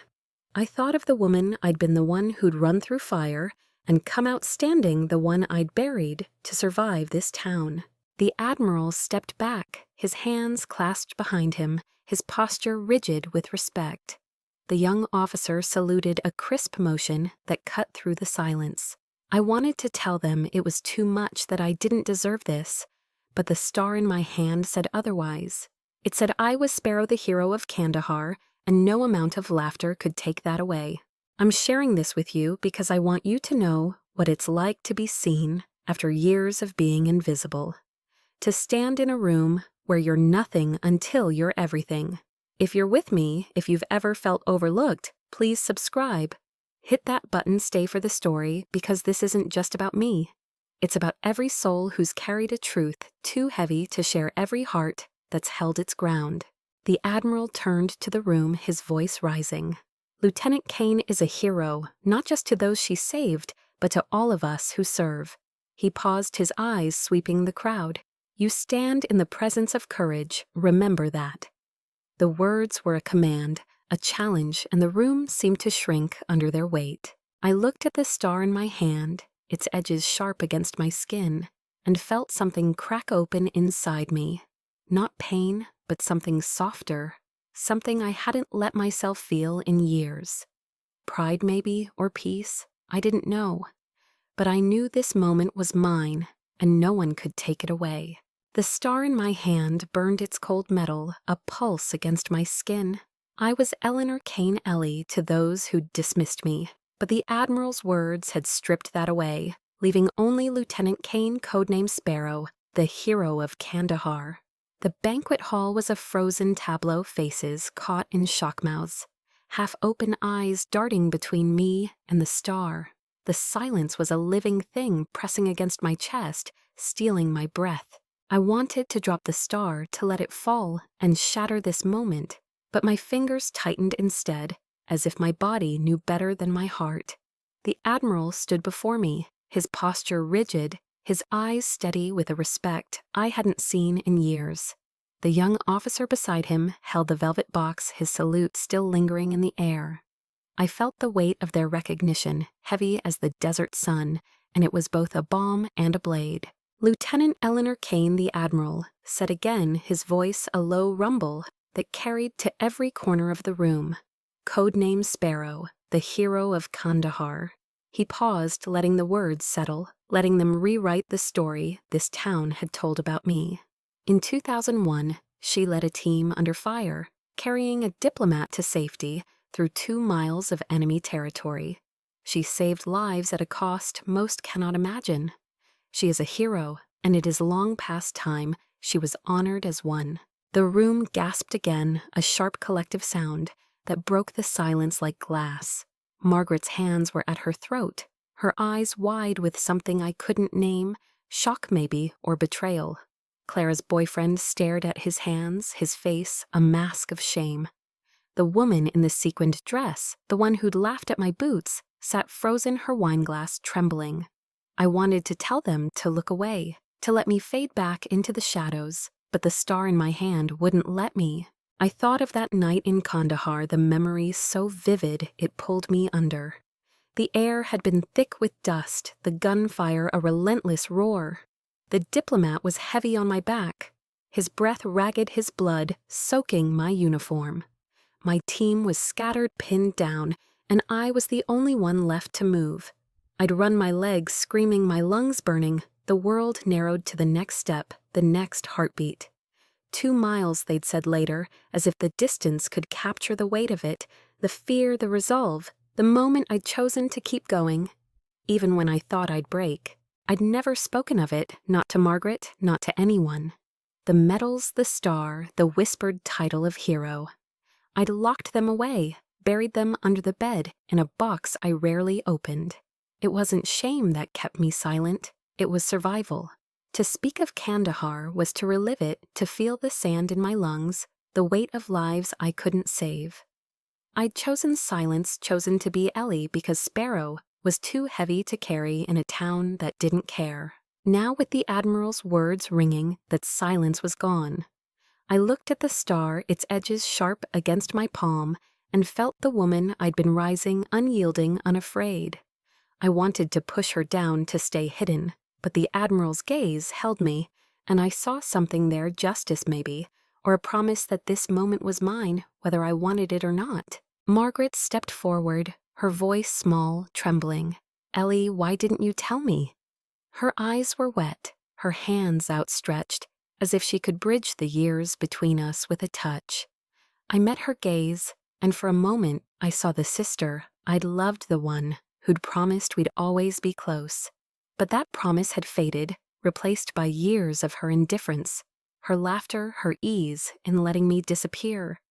I thought of the woman I'd been, the one who'd run through fire and come out standing, the one I'd buried to survive this town. The Admiral stepped back, his hands clasped behind him, his posture rigid with respect. The young officer saluted, a crisp motion that cut through the silence. I wanted to tell them it was too much, that I didn't deserve this, but the star in my hand said otherwise. It said I was Sparrow, the hero of Kandahar, and no amount of laughter could take that away. I'm sharing this with you because I want you to know what it's like to be seen after years of being invisible. To stand in a room where you're nothing until you're everything. If you're with me, if you've ever felt overlooked, please subscribe. Hit that button, stay for the story, because this isn't just about me. It's about every soul who's carried a truth too heavy to share every heart that's held its ground. The Admiral turned to the room, his voice rising. Lieutenant Kane is a hero, not just to those she saved, but to all of us who serve. He paused, his eyes sweeping the crowd. You stand in the presence of courage, remember that. The words were a command, a challenge, and the room seemed to shrink under their weight. I looked at the star in my hand, its edges sharp against my skin, and felt something crack open inside me. Not pain, but something softer, something I hadn't let myself feel in years. Pride maybe, or peace, I didn't know. But I knew this moment was mine, and no one could take it away. The star in my hand burned its cold metal, a pulse against my skin. I was Eleanor Kane Ellie to those who'd dismissed me, but the Admiral's words had stripped that away, leaving only Lieutenant Kane, codename Sparrow, the hero of Kandahar. The banquet hall was a frozen tableau, faces caught in shockmouths, half-open eyes darting between me and the star. The silence was a living thing pressing against my chest, stealing my breath. I wanted to drop the star, to let it fall and shatter this moment, but my fingers tightened instead, as if my body knew better than my heart. The Admiral stood before me, his posture rigid, his eyes steady with a respect I hadn't seen in years. The young officer beside him held the velvet box, his salute still lingering in the air. I felt the weight of their recognition, heavy as the desert sun, and it was both a balm and a blade. Lieutenant Eleanor Kane, the Admiral, said again, his voice a low rumble that carried to every corner of the room. Codename Sparrow, the hero of Kandahar. He paused, letting the words settle, letting them rewrite the story this town had told about me. In 2001, she led a team under fire, carrying a diplomat to safety through 2 miles of enemy territory. She saved lives at a cost most cannot imagine. She is a hero, and it is long past time she was honored as one. The room gasped again, a sharp collective sound that broke the silence like glass. Margaret's hands were at her throat, her eyes wide with something I couldn't name, shock maybe, or betrayal. Clara's boyfriend stared at his hands, his face a mask of shame. The woman in the sequined dress, the one who'd laughed at my boots, sat frozen, her wineglass trembling. I wanted to tell them to look away, to let me fade back into the shadows, but the star in my hand wouldn't let me. I thought of that night in Kandahar, the memory so vivid it pulled me under. The air had been thick with dust, the gunfire a relentless roar. The diplomat was heavy on my back, his breath ragged, his blood soaking my uniform. My team was scattered, pinned down, and I was the only one left to move. I'd run my legs, screaming, my lungs burning. The world narrowed to the next step, the next heartbeat. 2 miles, they'd said later, as if the distance could capture the weight of it, the fear, the resolve, the moment I'd chosen to keep going. Even when I thought I'd break, I'd never spoken of it, not to Margaret, not to anyone. The medals, the star, the whispered title of hero. I'd locked them away, buried them under the bed in a box I rarely opened. It wasn't shame that kept me silent, it was survival. To speak of Kandahar was to relive it, to feel the sand in my lungs, the weight of lives I couldn't save. I'd chosen silence, chosen to be Ellie, because Sparrow was too heavy to carry in a town that didn't care. Now, with the Admiral's words ringing, that silence was gone. I looked at the star, its edges sharp against my palm, and felt the woman I'd been rising, unyielding, unafraid. I wanted to push her down, to stay hidden, but the Admiral's gaze held me, and I saw something there, justice maybe, or a promise that this moment was mine, whether I wanted it or not. Margaret stepped forward, her voice small, trembling. Ellie, why didn't you tell me? Her eyes were wet, her hands outstretched, as if she could bridge the years between us with a touch. I met her gaze, and for a moment I saw the sister I'd loved, the one who'd promised we'd always be close. But that promise had faded, replaced by years of her indifference, her laughter, her ease in letting me disappear.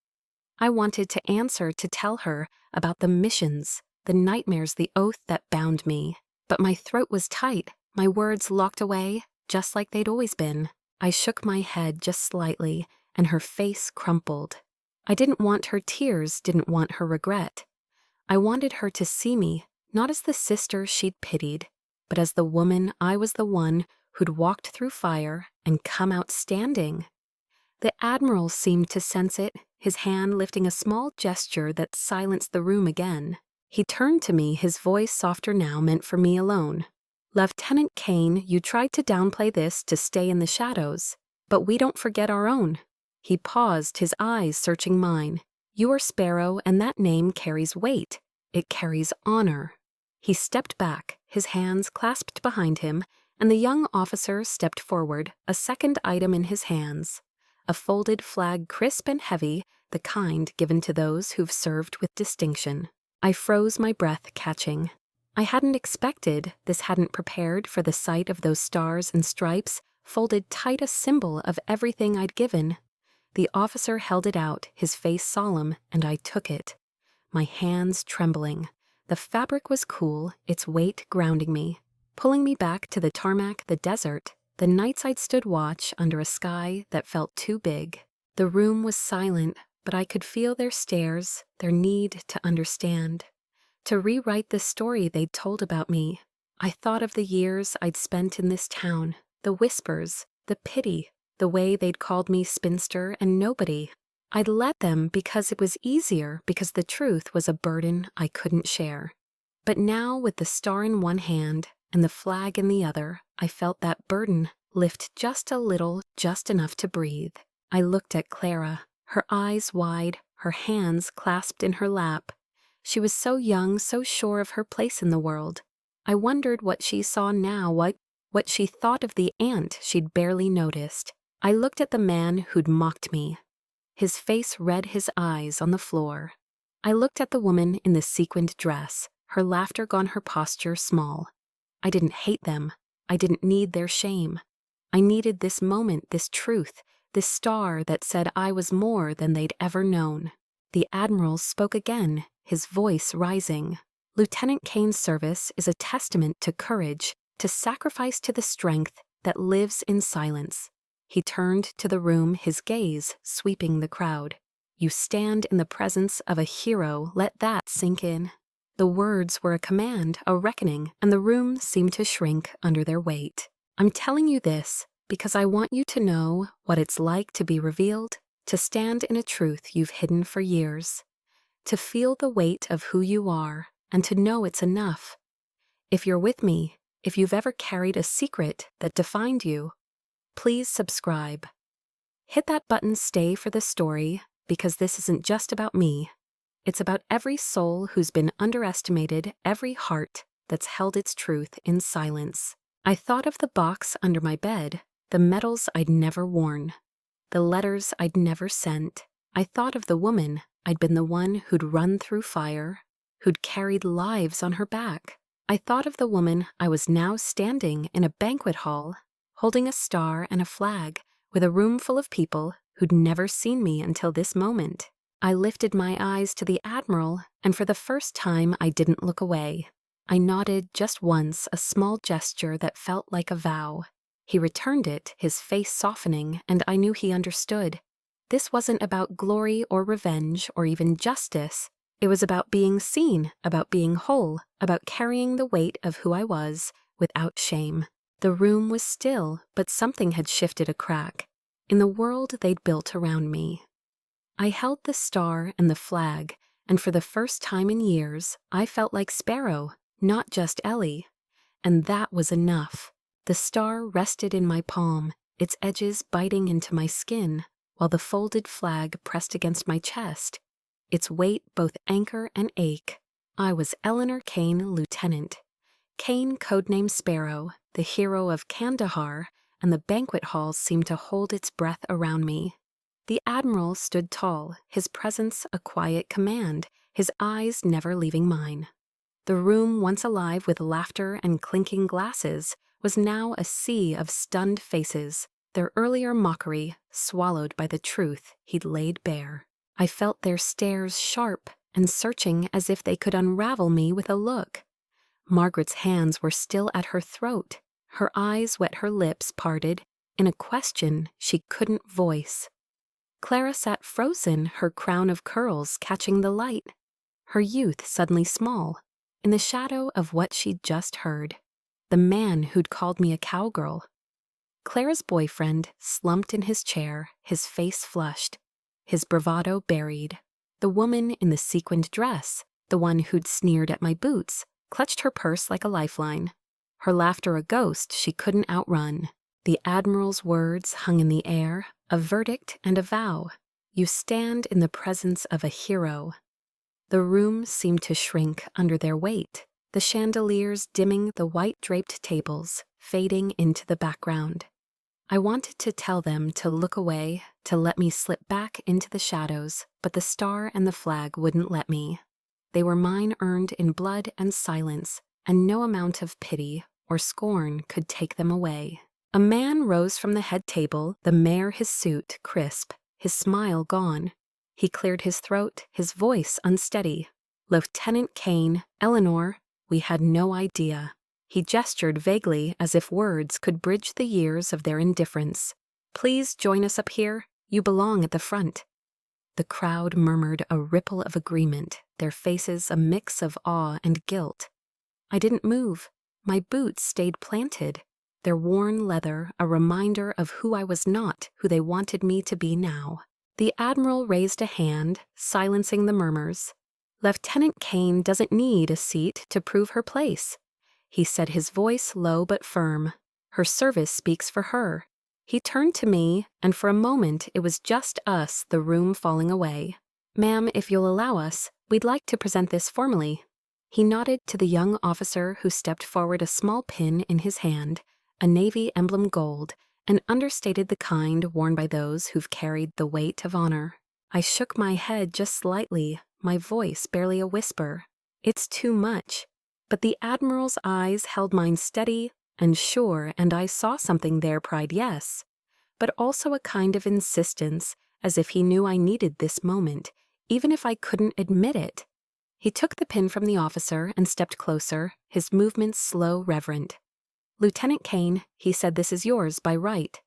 I wanted to answer, to tell her about the missions, the nightmares, the oath that bound me. But my throat was tight, my words locked away, just like they'd always been. I shook my head just slightly, and her face crumpled. I didn't want her tears, didn't want her regret. I wanted her to see me, not as the sister she'd pitied, but as the woman I was the one who'd walked through fire and come out standing. The Admiral seemed to sense it, his hand lifting a small gesture that silenced the room again. He turned to me, his voice softer now, meant for me alone. "Lieutenant Kane, you tried to downplay this to stay in the shadows, but we don't forget our own." He paused, his eyes searching mine. "You are Sparrow, and that name carries weight. It carries honor." He stepped back, his hands clasped behind him, and the young officer stepped forward, a second item in his hands. A folded flag, crisp and heavy, the kind given to those who've served with distinction. I froze, my breath catching. I hadn't expected, this hadn't prepared for the sight of those stars and stripes, folded tight, a symbol of everything I'd given. The officer held it out, his face solemn, and I took it. My hands trembling. The fabric was cool, its weight grounding me, pulling me back to the tarmac, the desert, the nights I'd stood watch under a sky that felt too big. The room was silent, but I could feel their stares, their need to understand, to rewrite the story they'd told about me. I thought of the years I'd spent in this town, the whispers, the pity, the way they'd called me spinster and nobody. I'd let them because it was easier, because the truth was a burden I couldn't share. But now, with the star in one hand and the flag in the other, I felt that burden lift just a little, just enough to breathe. I looked at Clara, her eyes wide, her hands clasped in her lap. She was so young, so sure of her place in the world. I wondered what she saw now, what she thought of the ant she'd barely noticed. I looked at the man who'd mocked me. His face read his eyes on the floor. I looked at the woman in the sequined dress, her laughter gone, her posture small. I didn't hate them. I didn't need their shame. I needed this moment, this truth, this star that said I was more than they'd ever known. The Admiral spoke again, his voice rising. "Lieutenant Kane's service is a testament to courage, to sacrifice, to the strength that lives in silence." He turned to the room, his gaze sweeping the crowd. "You stand in the presence of a hero, let that sink in." The words were a command, a reckoning, and the room seemed to shrink under their weight. "I'm telling you this because I want you to know what it's like to be revealed, to stand in a truth you've hidden for years, to feel the weight of who you are, and to know it's enough. If you're with me, if you've ever carried a secret that defined you, please subscribe. Hit that button, stay for the story, because this isn't just about me. It's about every soul who's been underestimated, every heart that's held its truth in silence. I thought of the box under my bed, the medals I'd never worn, the letters I'd never sent. I thought of the woman I'd been, the one who'd run through fire, who'd carried lives on her back. I thought of the woman I was now standing in a banquet hall, holding a star and a flag, with a room full of people who'd never seen me until this moment. I lifted my eyes to the Admiral, and for the first time I didn't look away. I nodded just once, a small gesture that felt like a vow. He returned it, his face softening, and I knew he understood. This wasn't about glory or revenge or even justice. It was about being seen, about being whole, about carrying the weight of who I was without shame. The room was still, but something had shifted a crack in the world they'd built around me. I held the star and the flag, and for the first time in years, I felt like Sparrow, not just Ellie. And that was enough. The star rested in my palm, its edges biting into my skin, while the folded flag pressed against my chest, its weight both anchor and ache. I was Eleanor Kane, Lieutenant. Kane, codename Sparrow, the hero of Kandahar, and the banquet halls seemed to hold its breath around me. The Admiral stood tall, his presence a quiet command, his eyes never leaving mine. The room, once alive with laughter and clinking glasses, was now a sea of stunned faces, their earlier mockery swallowed by the truth he'd laid bare. I felt their stares sharp and searching, as if they could unravel me with a look. Margaret's hands were still at her throat, Her eyes wet, her lips parted, in a question she couldn't voice. Clara sat frozen, her crown of curls catching the light, her youth suddenly small, in the shadow of what she'd just heard. The man who'd called me a cowgirl. Clara's boyfriend slumped in his chair, his face flushed, his bravado buried. The woman in the sequined dress, the one who'd sneered at my boots, clutched her purse like a lifeline. Her laughter a ghost she couldn't outrun. The Admiral's words hung in the air, a verdict and a vow. You stand in the presence of a hero. The room seemed to shrink under their weight, the chandeliers dimming the white-draped tables, fading into the background. I wanted to tell them to look away, to let me slip back into the shadows, but the star and the flag wouldn't let me. They were mine, earned in blood and silence, and no amount of pity or scorn could take them away. A man rose from the head table, the mare his suit crisp, his smile gone. He cleared his throat, his voice unsteady. Lieutenant Kane, Eleanor, we had no idea. He gestured vaguely as if words could bridge the years of their indifference. Please join us up here. You belong at the front. The crowd murmured a ripple of agreement, their faces a mix of awe and guilt. I didn't move. My boots stayed planted, their worn leather a reminder of who I was not, who they wanted me to be now. The Admiral raised a hand, silencing the murmurs. Lieutenant Kane doesn't need a seat to prove her place. He said, his voice low but firm. Her service speaks for her. He turned to me, and for a moment it was just us, the room falling away. Ma'am, if you'll allow us, we'd like to present this formally. He nodded to the young officer who stepped forward, a small pin in his hand, a Navy emblem gold, and understated the kind worn by those who've carried the weight of honor. I shook my head just slightly, my voice barely a whisper. It's too much. But the Admiral's eyes held mine steady and sure, and I saw something there, pride, yes, but also a kind of insistence, as if he knew I needed this moment, even if I couldn't admit it. He took the pin from the officer and stepped closer, his movements slow, reverent. Lieutenant Kane, he said, this is yours by right.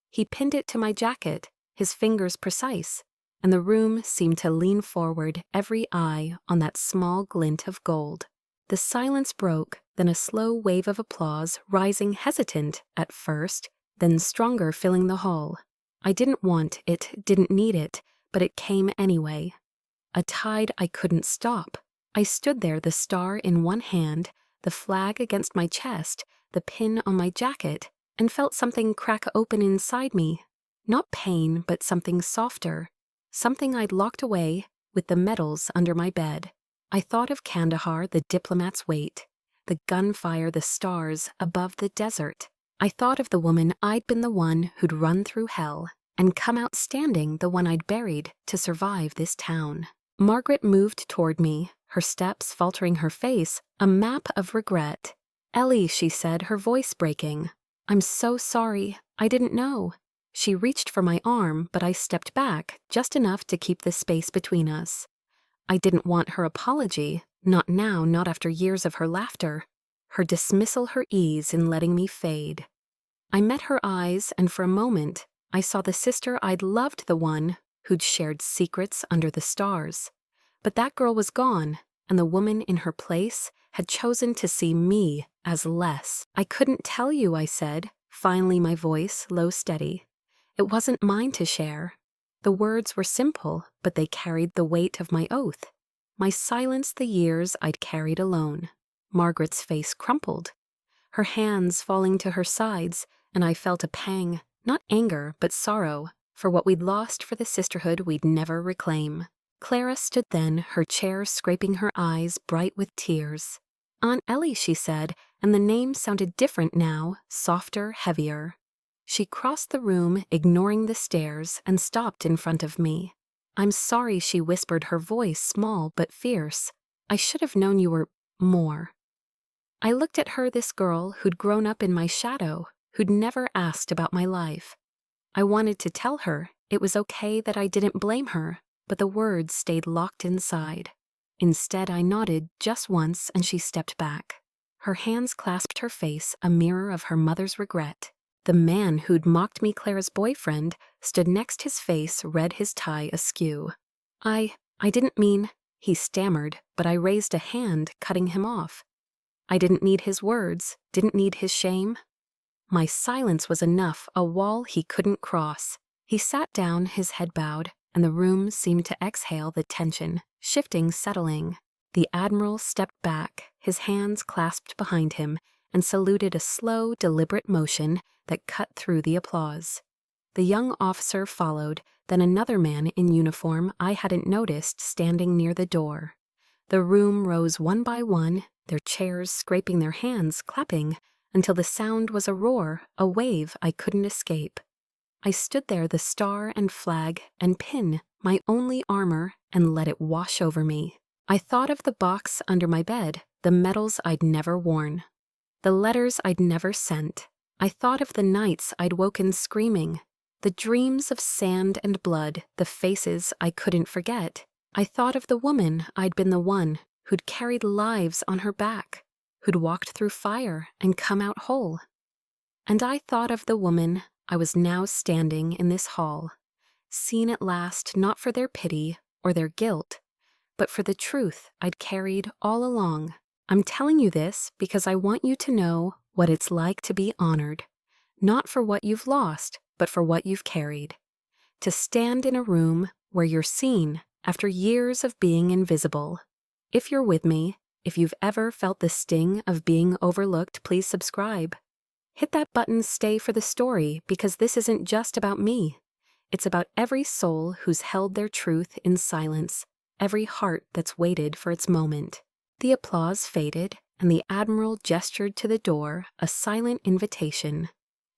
He pinned it to my jacket, his fingers precise, and the room seemed to lean forward, every eye on that small glint of gold. The silence broke, then a slow wave of applause, rising hesitant at first, then stronger, filling the hall. I didn't want it, didn't need it, but it came anyway. A tide I couldn't stop. I stood there, the star in one hand, the flag against my chest, the pin on my jacket, and felt something crack open inside me. Not pain, but something softer, something I'd locked away with the medals under my bed. I thought of Kandahar, the diplomat's weight, the gunfire, the stars above the desert. I thought of the woman I'd been, the one who'd run through hell and come out standing, the one I'd buried to survive this town. Margaret moved toward me, her steps faltering, her face a map of regret. Ellie, she said, her voice breaking. I'm so sorry. I didn't know. She reached for my arm, but I stepped back just enough to keep the space between us. I didn't want her apology, not now, not after years of her laughter, her dismissal, her ease in letting me fade. I met her eyes, and for a moment, I saw the sister I'd loved, the one who'd shared secrets under the stars. But that girl was gone, and the woman in her place had chosen to see me as less. I couldn't tell you, I said, finally, my voice low, steady. It wasn't mine to share. The words were simple, but they carried the weight of my oath. My silence, the years I'd carried alone. Margaret's face crumpled, her hands falling to her sides, and I felt a pang, not anger, but sorrow, for what we'd lost, for the sisterhood we'd never reclaim. Clara stood then, her chair scraping, her eyes bright with tears. Aunt Ellie, she said, and the name sounded different now, softer, heavier. She crossed the room, ignoring the stairs, and stopped in front of me. I'm sorry, she whispered, her voice small but fierce. I should have known you were more. I looked at her, this girl who'd grown up in my shadow, who'd never asked about my life. I wanted to tell her it was okay, that I didn't blame her, but the words stayed locked inside. Instead, I nodded just once, and she stepped back. Her hands clasped her face, a mirror of her mother's regret. The man who'd mocked me Clara's boyfriend stood next his face, red, his tie askew. I didn't mean, he stammered, but I raised a hand, cutting him off. I didn't need his words, didn't need his shame. My silence was enough, a wall he couldn't cross. He sat down, his head bowed, and the room seemed to exhale the tension, shifting, settling. The Admiral stepped back, his hands clasped behind him, and saluted, a slow, deliberate motion that cut through the applause. The young officer followed, then another man in uniform I hadn't noticed standing near the door. The room rose one by one, their chairs scraping, their hands clapping, until the sound was a roar, a wave I couldn't escape. I stood there, the star and flag and pin, my only armor, and let it wash over me. I thought of the box under my bed, the medals I'd never worn, the letters I'd never sent. I thought of the nights I'd woken screaming, the dreams of sand and blood, the faces I couldn't forget. I thought of the woman I'd been, the one who'd carried lives on her back, who'd walked through fire and come out whole. And I thought of the woman I was now standing in this hall, seen at last, not for their pity or their guilt, but for the truth I'd carried all along. I'm telling you this because I want you to know what it's like to be honored, not for what you've lost, but for what you've carried. To stand in a room where you're seen after years of being invisible. If you're with me, if you've ever felt the sting of being overlooked, please subscribe. Hit that button, stay for the story, because this isn't just about me. It's about every soul who's held their truth in silence, every heart that's waited for its moment. The applause faded, and the Admiral gestured to the door, a silent invitation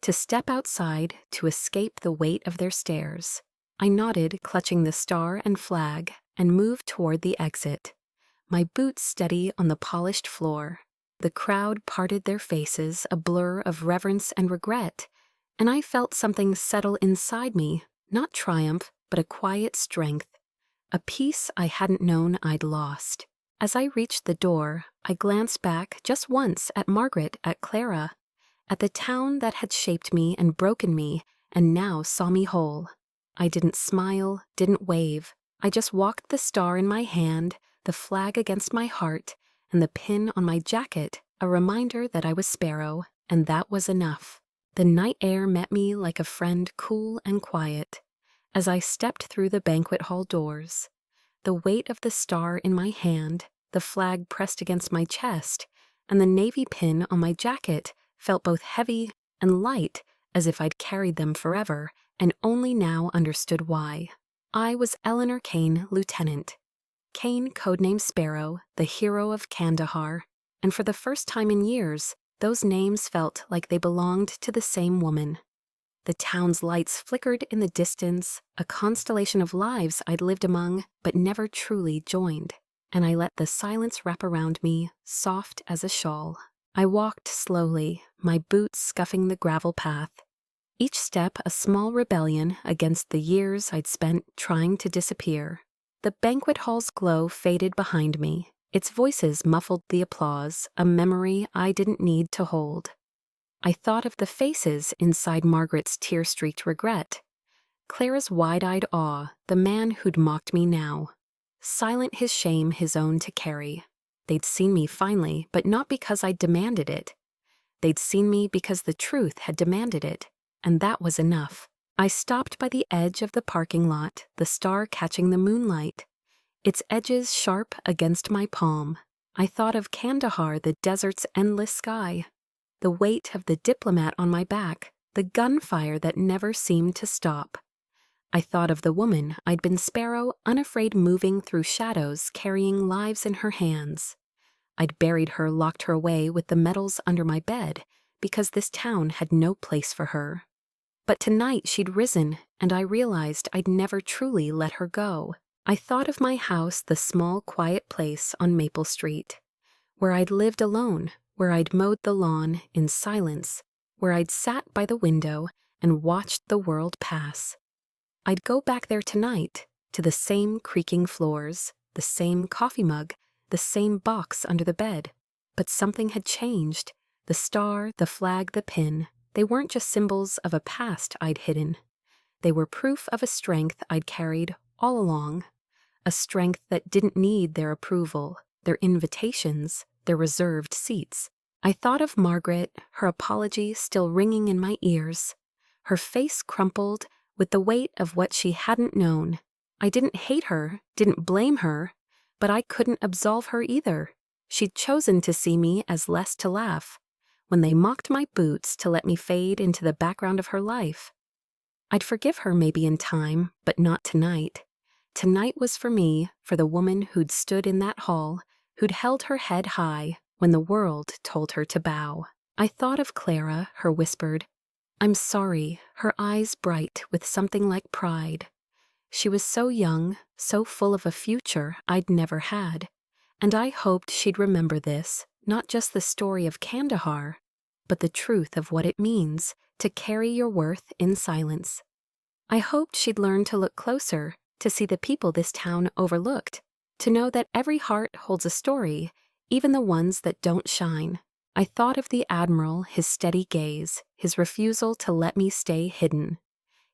to step outside, to escape the weight of their stares. I nodded, clutching the star and flag, and moved toward the exit, my boots steady on the polished floor. The crowd parted their faces, a blur of reverence and regret, and I felt something settle inside me, not triumph, but a quiet strength, a peace I hadn't known I'd lost. As I reached the door, I glanced back just once at Margaret, at Clara, at the town that had shaped me and broken me, and now saw me whole. I didn't smile, didn't wave. I just walked, the star in my hand, the flag against my heart, and the pin on my jacket, a reminder that I was Sparrow, and that was enough. The night air met me like a friend, cool and quiet. As I stepped through the banquet hall doors, the weight of the star in my hand, the flag pressed against my chest, and the navy pin on my jacket felt both heavy and light, as if I'd carried them forever, and only now understood why. I was Eleanor Kane, Lieutenant. Kane, codename Sparrow, the hero of Kandahar, and for the first time in years, those names felt like they belonged to the same woman. The town's lights flickered in the distance, a constellation of lives I'd lived among but never truly joined, and I let the silence wrap around me, soft as a shawl. I walked slowly, my boots scuffing the gravel path, each step a small rebellion against the years I'd spent trying to disappear. The banquet hall's glow faded behind me. Its voices muffled the applause, a memory I didn't need to hold. I thought of the faces inside Margaret's tear-streaked regret, Clara's wide-eyed awe, the man who'd mocked me now, silent, his shame his own to carry. They'd seen me finally, but not because I demanded it. They'd seen me because the truth had demanded it, and that was enough. I stopped by the edge of the parking lot, the star catching the moonlight, its edges sharp against my palm. I thought of Kandahar, the desert's endless sky, the weight of the diplomat on my back, the gunfire that never seemed to stop. I thought of the woman I'd been, Sparrow, unafraid, moving through shadows, carrying lives in her hands. I'd buried her, locked her away with the medals under my bed, because this town had no place for her. But tonight she'd risen, and I realized I'd never truly let her go. I thought of my house, the small, quiet place on Maple Street, where I'd lived alone, where I'd mowed the lawn in silence, where I'd sat by the window and watched the world pass. I'd go back there tonight, to the same creaking floors, the same coffee mug, the same box under the bed. But something had changed. The star, the flag, the pin, they weren't just symbols of a past I'd hidden. They were proof of a strength I'd carried all along. A strength that didn't need their approval, their invitations, their reserved seats. I thought of Margaret, her apology still ringing in my ears. Her face crumpled with the weight of what she hadn't known. I didn't hate her, didn't blame her, but I couldn't absolve her either. She'd chosen to see me as less to laugh, when they mocked my boots to let me fade into the background of her life. I'd forgive her maybe in time, but not tonight. Tonight was for me, for the woman who'd stood in that hall, who'd held her head high when the world told her to bow. I thought of Clara, her whispered, "I'm sorry," her eyes bright with something like pride. She was so young, so full of a future I'd never had, and I hoped she'd remember this, not just the story of Kandahar, but the truth of what it means to carry your worth in silence. I hoped she'd learn to look closer, to see the people this town overlooked, to know that every heart holds a story, even the ones that don't shine. I thought of the Admiral, his steady gaze, his refusal to let me stay hidden.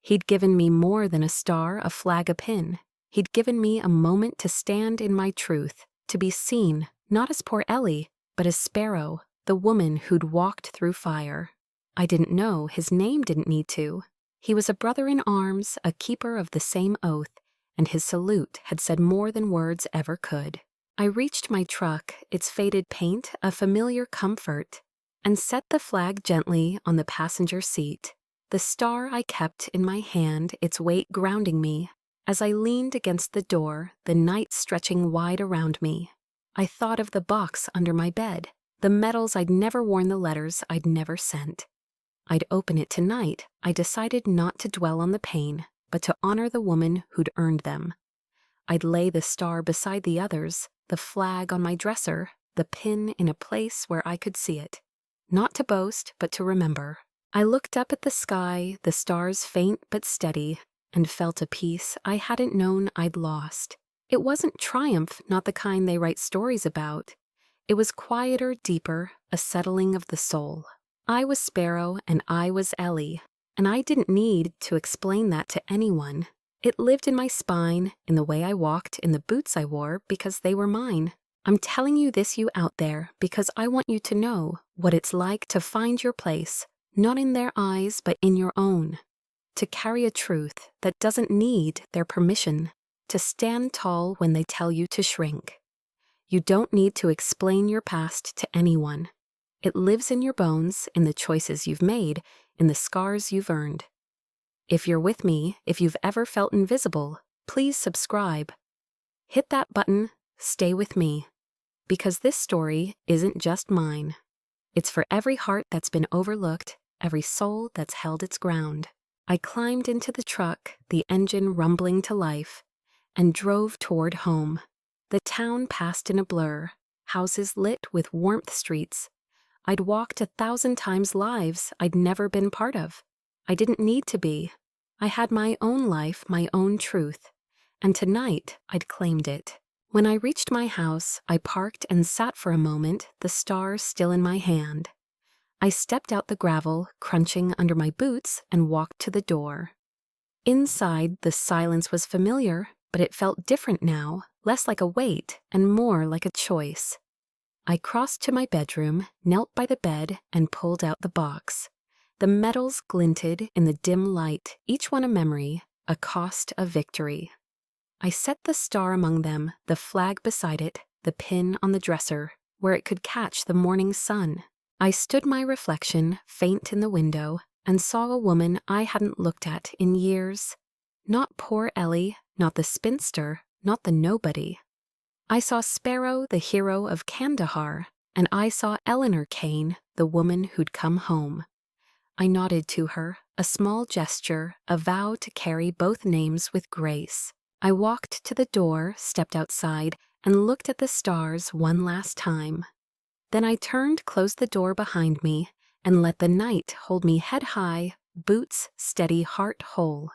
He'd given me more than a star, a flag, a pin. He'd given me a moment to stand in my truth, to be seen, not as poor Ellie, but as Sparrow, the woman who'd walked through fire. I didn't know, his name didn't need to. He was a brother in arms, a keeper of the same oath, and his salute had said more than words ever could. I reached my truck, its faded paint a familiar comfort, and set the flag gently on the passenger seat. The star I kept in my hand, its weight grounding me. As I leaned against the door, the night stretching wide around me. I thought of the box under my bed, the medals I'd never worn, the letters I'd never sent. I'd open it tonight. I decided not to dwell on the pain, but to honor the woman who'd earned them. I'd lay the star beside the others, the flag on my dresser, the pin in a place where I could see it. Not to boast, but to remember. I looked up at the sky, the stars faint but steady, and felt a peace I hadn't known I'd lost. It wasn't triumph, not the kind they write stories about. It was quieter, deeper, a settling of the soul. I was Sparrow and I was Ellie, and I didn't need to explain that to anyone. It lived in my spine, in the way I walked, in the boots I wore, because they were mine. I'm telling you this, you out there, because I want you to know what it's like to find your place, not in their eyes, but in your own. To carry a truth that doesn't need their permission. To stand tall when they tell you to shrink. You don't need to explain your past to anyone. It lives in your bones, in the choices you've made, in the scars you've earned. If you're with me, if you've ever felt invisible, please subscribe. Hit that button, stay with me. Because this story isn't just mine. It's for every heart that's been overlooked, every soul that's held its ground. I climbed into the truck, the engine rumbling to life, and drove toward home. The town passed in a blur, houses lit with warmth streets. I'd walked 1,000 times lives I'd never been part of. I didn't need to be. I had my own life, my own truth, and tonight I'd claimed it. When I reached my house, I parked and sat for a moment, the star still in my hand. I stepped out the gravel, crunching under my boots, and walked to the door. Inside, the silence was familiar, but it felt different now, less like a weight and more like a choice. I crossed to my bedroom, knelt by the bed, and pulled out the box. The medals glinted in the dim light, each one a memory, a cost of victory. I set the star among them, the flag beside it, the pin on the dresser, where it could catch the morning sun. I stood my reflection, faint in the window, and saw a woman I hadn't looked at in years. Not poor Ellie, not the spinster, not the nobody. I saw Sparrow, the hero of Kandahar, and I saw Eleanor Kane, the woman who'd come home. I nodded to her, a small gesture, a vow to carry both names with grace. I walked to the door, stepped outside, and looked at the stars one last time. Then I turned, closed the door behind me, and let the night hold me head high, boots steady, heart whole.